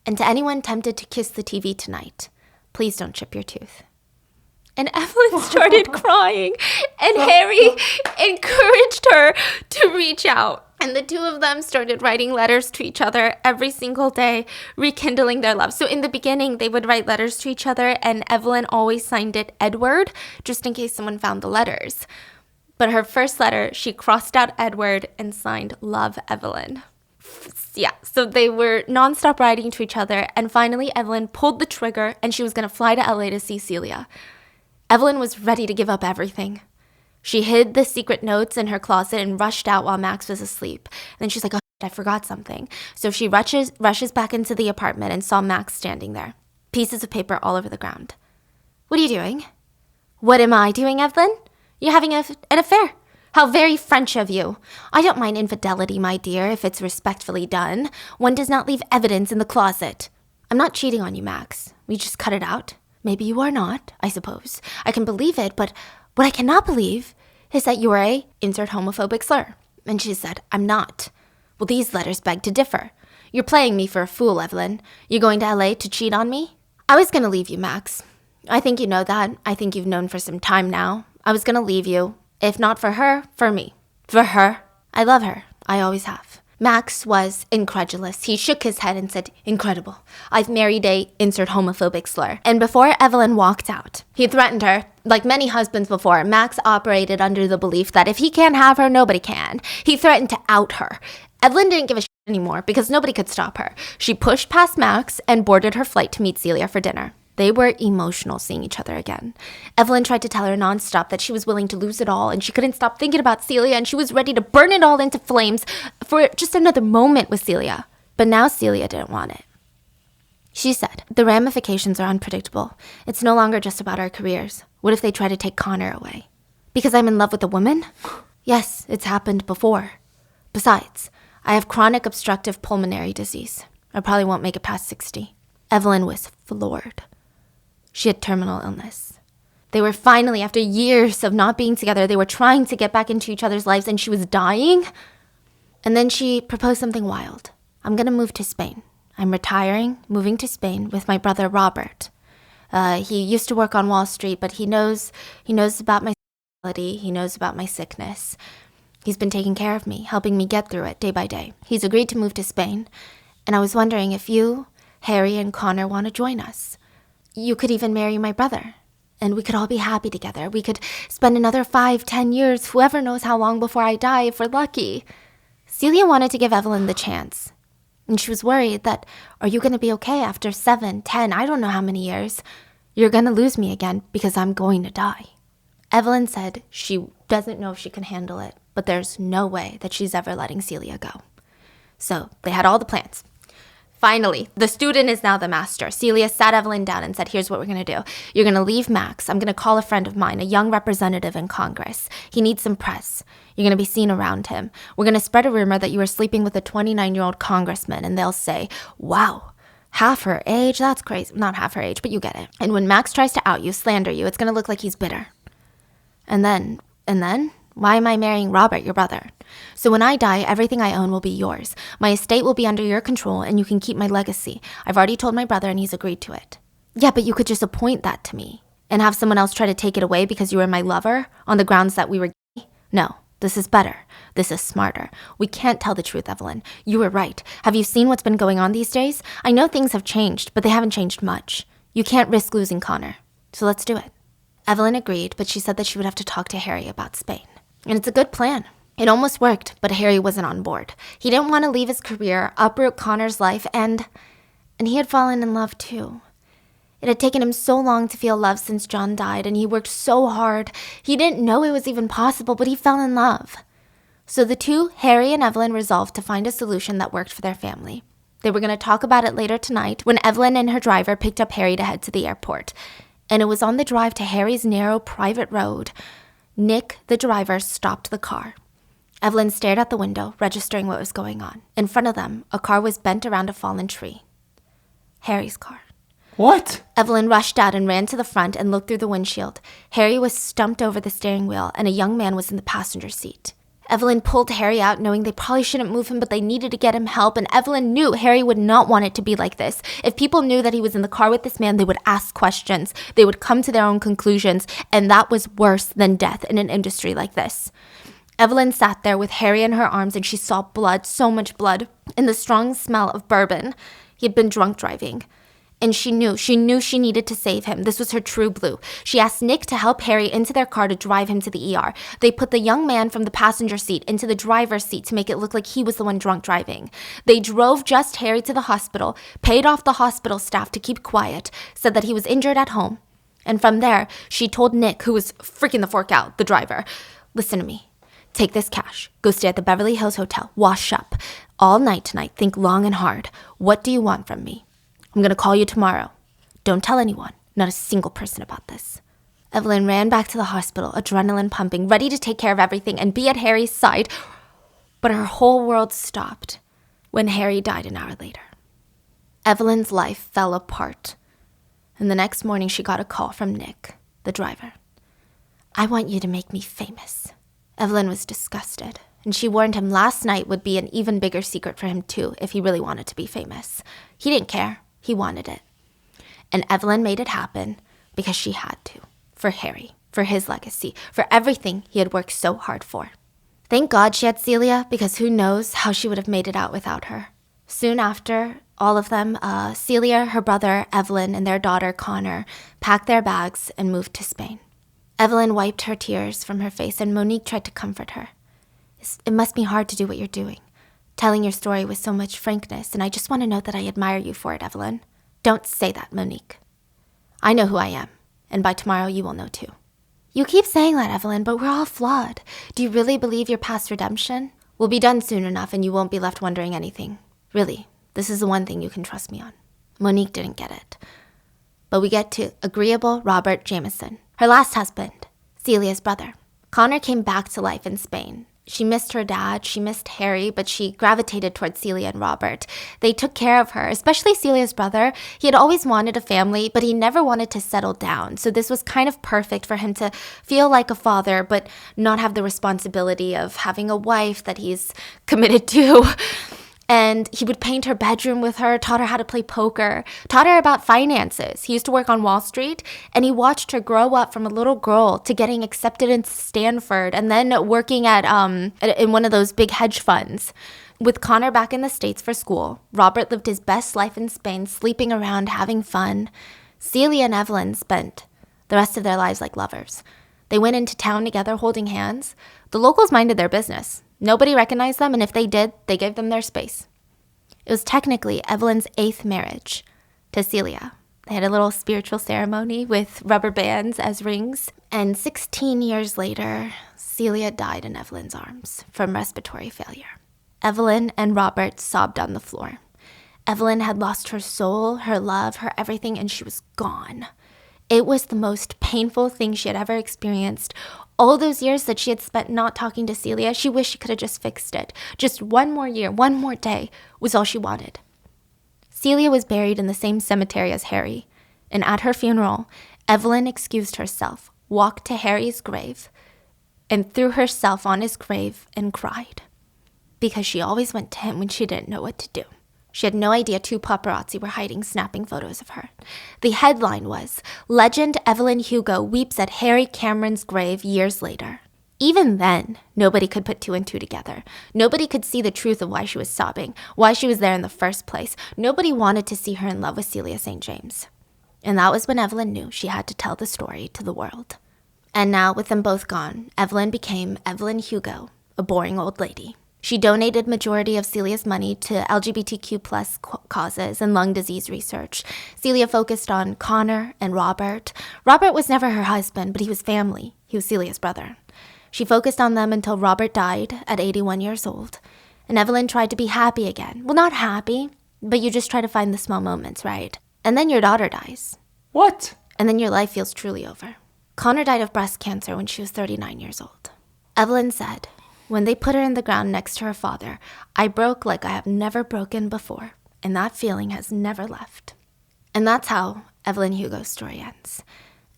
and to anyone tempted to kiss the TV tonight, please don't chip your tooth. And Evelyn started crying, and Harry encouraged her to reach out. And the two of them started writing letters to each other every single day, rekindling their love. So in the beginning, they would write letters to each other, and Evelyn always signed it Edward, just in case someone found the letters. But her first letter, she crossed out Edward and signed Love, Evelyn. Yeah, so they were nonstop writing to each other, and finally Evelyn pulled the trigger, and she was going to fly to LA to see Celia. Evelyn was ready to give up everything. She hid the secret notes in her closet and rushed out while Max was asleep. And then she's like, oh, I forgot something. So she rushes back into the apartment and saw Max standing there. Pieces of paper all over the ground. What are you doing? What am I doing, Evelyn? You're having an affair. How very French of you. I don't mind infidelity, my dear, if it's respectfully done. One does not leave evidence in the closet. I'm not cheating on you, Max. We just cut it out. Maybe you are not, I suppose. I can believe it, but what I cannot believe is that you are a insert homophobic slur. And she said, I'm not. Well, these letters beg to differ. You're playing me for a fool, Evelyn. You're going to LA to cheat on me? I was going to leave you, Max. I think you know that. I think you've known for some time now. I was going to leave you. If not for her, for me. For her. I love her. I always have. Max was incredulous. He shook his head and said, incredible. I've married a insert homophobic slur. And before Evelyn walked out, he threatened her. Like many husbands before, Max operated under the belief that if he can't have her, nobody can. He threatened to out her. Evelyn didn't give a shit anymore because nobody could stop her. She pushed past Max and boarded her flight to meet Celia for dinner. They were emotional seeing each other again. Evelyn tried to tell her nonstop that she was willing to lose it all and she couldn't stop thinking about Celia and she was ready to burn it all into flames for just another moment with Celia. But now Celia didn't want it. She said, the ramifications are unpredictable. It's no longer just about our careers. What if they try to take Connor away? Because I'm in love with a woman? Yes, it's happened before. Besides, I have chronic obstructive pulmonary disease. I probably won't make it past 60. Evelyn was floored. She had terminal illness. They were finally, after years of not being together, they were trying to get back into each other's lives, and she was dying. And then she proposed something wild. I'm going to move to Spain. I'm retiring, moving to Spain with my brother Robert. He used to work on Wall Street, but he knows about my disability. He knows about my sickness. He's been taking care of me, helping me get through it day by day. He's agreed to move to Spain, and I was wondering if you, Harry, and Connor want to join us. You could even marry my brother, and we could all be happy together. We could spend another 5-10 years, whoever knows how long before I die, if we're lucky. Celia wanted to give Evelyn the chance, and she was worried that, are you going to be okay after 7, 10, I don't know how many years? You're going to lose me again because I'm going to die. Evelyn said she doesn't know if she can handle it, but there's no way that she's ever letting Celia go. So they had all the plans. Finally, the student is now the master. Celia sat Evelyn down and said, here's what we're going to do. You're going to leave Max. I'm going to call a friend of mine, a young representative in Congress. He needs some press. You're going to be seen around him. We're going to spread a rumor that you were sleeping with a 29-year-old congressman, and they'll say, wow, half her age? That's crazy. Not half her age, but you get it. And when Max tries to out you, slander you, it's going to look like he's bitter. And then, why am I marrying Robert, your brother? So when I die, everything I own will be yours. My estate will be under your control, and you can keep my legacy. I've already told my brother, and he's agreed to it. Yeah, but you could just appoint that to me and have someone else try to take it away because you were my lover on the grounds that we were gay? No, this is better. This is smarter. We can't tell the truth, Evelyn. You were right. Have you seen what's been going on these days? I know things have changed, but they haven't changed much. You can't risk losing Connor. So let's do it. Evelyn agreed, but she said that she would have to talk to Harry about Spain. And it's a good plan. It almost worked, but Harry wasn't on board. He didn't want to leave his career, uproot Connor's life, and he had fallen in love too. It had taken him so long to feel love since John died, and he worked so hard. He didn't know it was even possible, but he fell in love. So the two, Harry and Evelyn, resolved to find a solution that worked for their family. They were going to talk about it later tonight when Evelyn and her driver picked up Harry to head to the airport. And it was on the drive to Harry's narrow private road. Nick, the driver, stopped the car. Evelyn stared out the window, registering what was going on. In front of them, a car was bent around a fallen tree. Harry's car. What? Evelyn rushed out and ran to the front and looked through the windshield. Harry was stumped over the steering wheel, and a young man was in the passenger seat. Evelyn pulled Harry out, knowing they probably shouldn't move him, but they needed to get him help, and Evelyn knew Harry would not want it to be like this. If people knew that he was in the car with this man, they would ask questions. They would come to their own conclusions, and that was worse than death in an industry like this. Evelyn sat there with Harry in her arms, and she saw blood, so much blood, and the strong smell of bourbon. He had been drunk driving. And she knew she needed to save him. This was her true blue. She asked Nick to help Harry into their car to drive him to the ER. They put the young man from the passenger seat into the driver's seat to make it look like he was the one drunk driving. They drove just Harry to the hospital, paid off the hospital staff to keep quiet, said that he was injured at home. And from there, she told Nick, who was freaking the fork out, the driver, listen to me. Take this cash. Go stay at the Beverly Hills Hotel. Wash up. All night tonight. Think long and hard. What do you want from me? I'm going to call you tomorrow. Don't tell anyone, not a single person about this. Evelyn ran back to the hospital, adrenaline pumping, ready to take care of everything and be at Harry's side. But her whole world stopped when Harry died an hour later. Evelyn's life fell apart. And the next morning she got a call from Nick, the driver. I want you to make me famous. Evelyn was disgusted, and she warned him last night would be an even bigger secret for him too if he really wanted to be famous. He didn't care. He wanted it. And Evelyn made it happen because she had to. For Harry, for his legacy, for everything he had worked so hard for. Thank God she had Celia, because who knows how she would have made it out without her. Soon after, all of them, Celia, her brother, Evelyn, and their daughter, Connor, packed their bags and moved to Spain. Evelyn wiped her tears from her face, and Monique tried to comfort her. It must be hard to do what you're doing. Telling your story with so much frankness, and I just want to know that I admire you for it, Evelyn. Don't say that, Monique. I know who I am, and by tomorrow you will know too. You keep saying that, Evelyn, but we're all flawed. Do you really believe you're past redemption? We'll be done soon enough, and you won't be left wondering anything. Really, this is the one thing you can trust me on. Monique didn't get it. But we get to agreeable Robert Jameson, her last husband, Celia's brother. Connor came back to life in Spain, She missed her dad, she missed Harry, but she gravitated towards Celia and Robert. They took care of her, especially Celia's brother. He had always wanted a family, but he never wanted to settle down. So this was kind of perfect for him to feel like a father, but not have the responsibility of having a wife that he's committed to. And he would paint her bedroom with her, taught her how to play poker, taught her about finances. He used to work on Wall Street, and he watched her grow up from a little girl to getting accepted into Stanford and then working in one of those big hedge funds. With Connor back in the States for school, Robert lived his best life in Spain, sleeping around, having fun. Celia and Evelyn spent the rest of their lives like lovers. They went into town together holding hands. The locals minded their business. Nobody recognized them, and if they did, they gave them their space. It was technically Evelyn's 8th marriage to Celia. They had a little spiritual ceremony with rubber bands as rings. And 16 years later, Celia died in Evelyn's arms from respiratory failure. Evelyn and Robert sobbed on the floor. Evelyn had lost her soul, her love, her everything, and she was gone. It was the most painful thing she had ever experienced. All those years that she had spent not talking to Celia, she wished she could have just fixed it. Just one more year, one more day was all she wanted. Celia was buried in the same cemetery as Harry, and at her funeral, Evelyn excused herself, walked to Harry's grave, and threw herself on his grave and cried, because she always went to him when she didn't know what to do. She had no idea 2 paparazzi were hiding, snapping photos of her. The headline was, "Legend Evelyn Hugo weeps at Harry Cameron's grave years later." Even then, nobody could put 2 and 2 together. Nobody could see the truth of why she was sobbing, why she was there in the first place. Nobody wanted to see her in love with Celia St. James. And that was when Evelyn knew she had to tell the story to the world. And now, with them both gone, Evelyn became Evelyn Hugo, a boring old lady. She donated majority of Celia's money to LGBTQ+ causes and lung disease research. Celia focused on Connor and Robert. Robert was never her husband, but he was family. He was Celia's brother. She focused on them until Robert died at 81 years old. And Evelyn tried to be happy again. Well, not happy, but you just try to find the small moments, right? And then your daughter dies. What? And then your life feels truly over. Connor died of breast cancer when she was 39 years old. Evelyn said, "When they put her in the ground next to her father, I broke like I have never broken before, and that feeling has never left." And that's how Evelyn Hugo's story ends.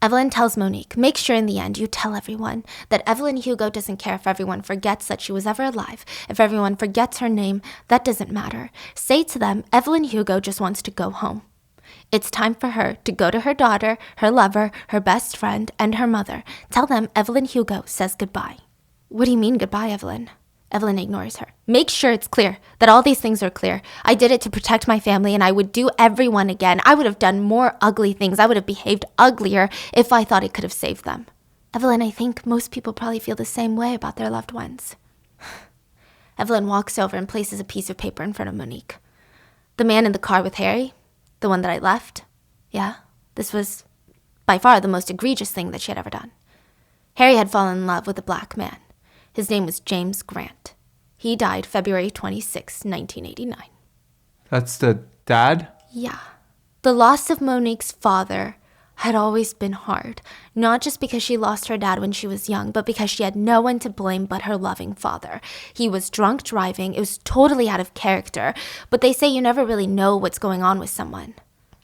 Evelyn tells Monique, "Make sure in the end you tell everyone that Evelyn Hugo doesn't care if everyone forgets that she was ever alive. If everyone forgets her name, that doesn't matter. Say to them, Evelyn Hugo just wants to go home. It's time for her to go to her daughter, her lover, her best friend, and her mother. Tell them Evelyn Hugo says goodbye." "What do you mean goodbye, Evelyn?" Evelyn ignores her. "Make sure it's clear, that all these things are clear. I did it to protect my family, and I would do everyone again. I would have done more ugly things. I would have behaved uglier if I thought it could have saved them." "Evelyn, I think most people probably feel the same way about their loved ones." Evelyn walks over and places a piece of paper in front of Monique. "The man in the car with Harry, the one that I left, yeah, this was by far the most egregious thing that she had ever done. Harry had fallen in love with a black man. His name was James Grant. He died February 26, 1989. That's the dad? Yeah. The loss of Monique's father had always been hard, not just because she lost her dad when she was young, but because she had no one to blame but her loving father. He was drunk driving. It was totally out of character, but they say you never really know what's going on with someone.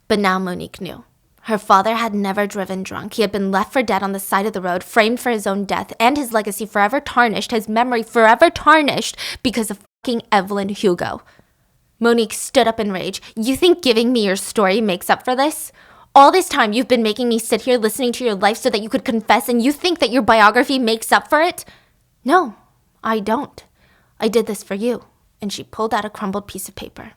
But now Monique knew. Her father had never driven drunk. He had been left for dead on the side of the road, framed for his own death, and his legacy forever tarnished, his memory forever tarnished because of fucking Evelyn Hugo. Monique stood up in rage. "You think giving me your story makes up for this? All this time you've been making me sit here listening to your life so that you could confess, and you think that your biography makes up for it? No, I don't. I did this for you." And she pulled out a crumbled piece of paper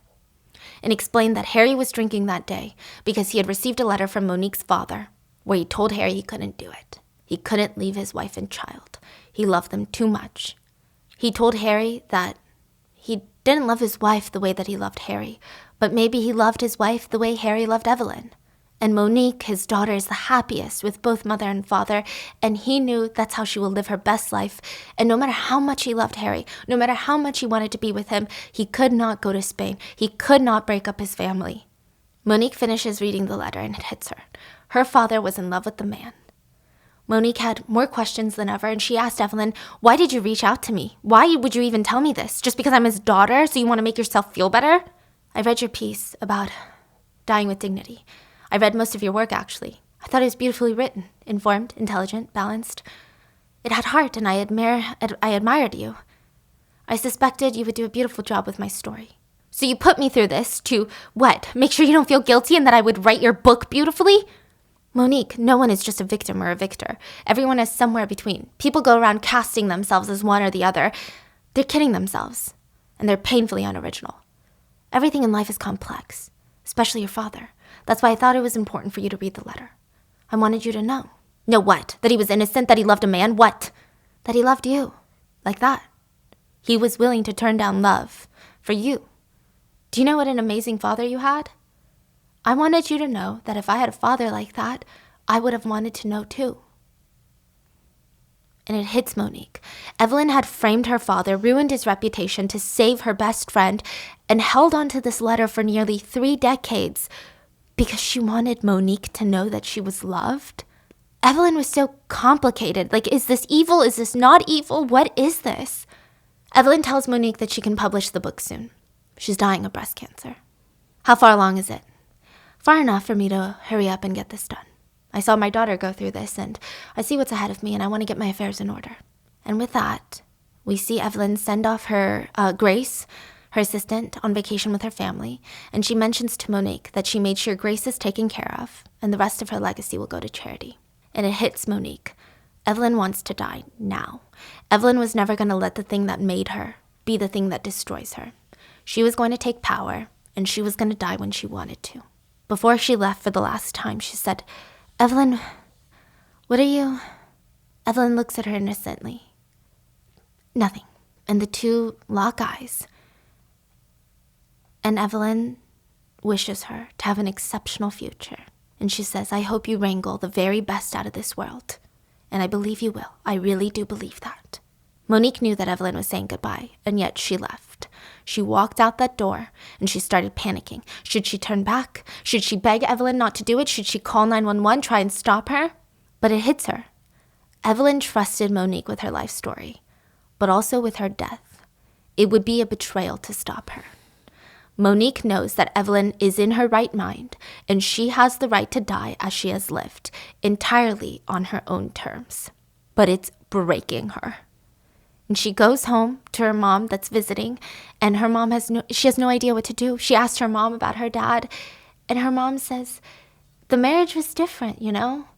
and explained that Harry was drinking that day because he had received a letter from Monique's father where he told Harry he couldn't do it. He couldn't leave his wife and child. He loved them too much. He told Harry that he didn't love his wife the way that he loved Harry, but maybe he loved his wife the way Harry loved Evelyn. And Monique, his daughter, is the happiest with both mother and father, and he knew that's how she will live her best life. And no matter how much he loved Harry, no matter how much he wanted to be with him, he could not go to Spain. He could not break up his family. Monique finishes reading the letter and it hits her. Her father was in love with the man. Monique had more questions than ever, and she asked Evelyn, why did you reach out to me? Why would you even tell me this? Just because I'm his daughter, so you want to make yourself feel better? I read your piece about dying with dignity. I read most of your work, actually. I thought it was beautifully written, informed, intelligent, balanced. It had heart, and I admired you. I suspected you would do a beautiful job with my story. So you put me through this to, what, make sure you don't feel guilty and that I would write your book beautifully? Monique, no one is just a victim or a victor. Everyone is somewhere between. People go around casting themselves as one or the other. They're kidding themselves, and they're painfully unoriginal. Everything in life is complex, especially your father. That's why I thought it was important for you to read the letter. I wanted you to know. Know what? That he was innocent? That he loved a man? What? That he loved you. Like that. He was willing to turn down love for you. Do you know what an amazing father you had? I wanted you to know that if I had a father like that, I would have wanted to know too. And it hits Monique. Evelyn had framed her father, ruined his reputation to save her best friend, and held on to this letter for nearly 3 decades because she wanted Monique to know that she was loved. Evelyn was so complicated. Like, is this evil? Is this not evil? What is this? Evelyn tells Monique that she can publish the book soon. She's dying of breast cancer. How far along is it? Far enough for me to hurry up and get this done. I saw my daughter go through this, and I see what's ahead of me, and I want to get my affairs in order. And with that, we see Evelyn send off her Grace, her assistant, on vacation with her family, and she mentions to Monique that she made sure Grace is taken care of, and the rest of her legacy will go to charity. And it hits Monique. Evelyn wants to die now. Evelyn was never going to let the thing that made her be the thing that destroys her. She was going to take power, and she was going to die when she wanted to. Before she left for the last time, she said, Evelyn, what are you? Evelyn looks at her innocently. Nothing. And the two lock eyes. And Evelyn wishes her to have an exceptional future. And she says, I hope you wrangle the very best out of this world. And I believe you will. I really do believe that. Monique knew that Evelyn was saying goodbye, and yet she left. She walked out that door, and she started panicking. Should she turn back? Should she beg Evelyn not to do it? Should she call 911, try and stop her? But it hits her. Evelyn trusted Monique with her life story, but also with her death. It would be a betrayal to stop her. Monique knows that Evelyn is in her right mind, and she has the right to die as she has lived, entirely on her own terms. But it's breaking her. And she goes home to her mom that's visiting, and her mom has no idea what to do. She asked her mom about her dad, and her mom says, the marriage was different, you know?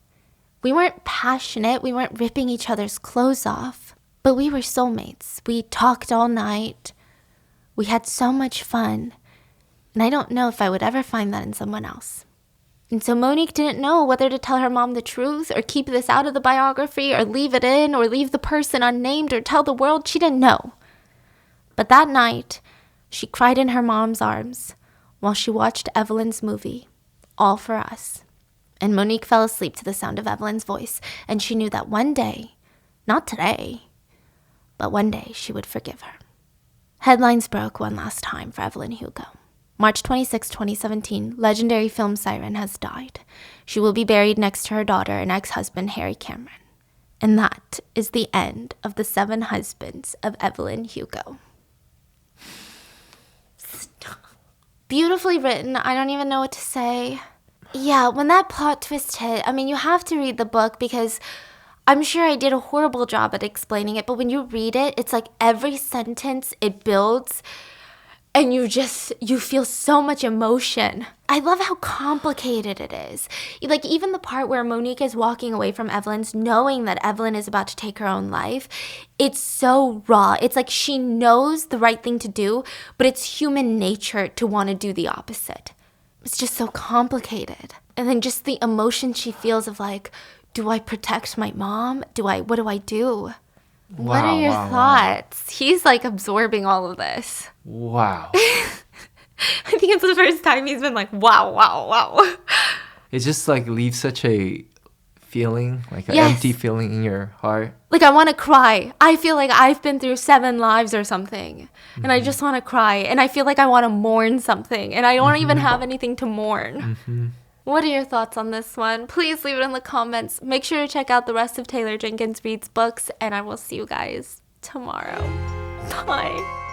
We weren't passionate, we weren't ripping each other's clothes off, but we were soulmates. We talked all night. We had so much fun, and I don't know if I would ever find that in someone else. And so Monique didn't know whether to tell her mom the truth or keep this out of the biography or leave it in or leave the person unnamed or tell the world. She didn't know. But that night, she cried in her mom's arms while she watched Evelyn's movie, All for Us. And Monique fell asleep to the sound of Evelyn's voice, and she knew that one day, not today, but one day she would forgive her. Headlines broke one last time for Evelyn Hugo. March 26, 2017, legendary film siren has died. She will be buried next to her daughter and ex-husband, Harry Cameron. And that is the end of the 7 husbands of Evelyn Hugo. Stop. Beautifully written. I don't even know what to say. Yeah, when that plot twist hit, I mean, you have to read the book because I'm sure I did a horrible job at explaining it, but when you read it, it's like every sentence it builds, and you feel so much emotion. I love how complicated it is. Like, even the part where Monique is walking away from Evelyn's, knowing that Evelyn is about to take her own life, it's so raw. It's like she knows the right thing to do, but it's human nature to want to do the opposite. It's just so complicated. And then just the emotion she feels of like, do I protect my mom? What do I do? What are your thoughts? Wow. He's like absorbing all of this. Wow. I think it's the first time he's been like, wow. It just like leaves such a feeling, like an empty feeling in your heart. Like I want to cry. I feel like I've been through 7 lives or something. And I just want to cry. And I feel like I want to mourn something. And I don't even have anything to mourn. What are your thoughts on this one? Please leave it in the comments. Make sure to check out the rest of Taylor Jenkins Reid's books, and I will see you guys tomorrow. Bye.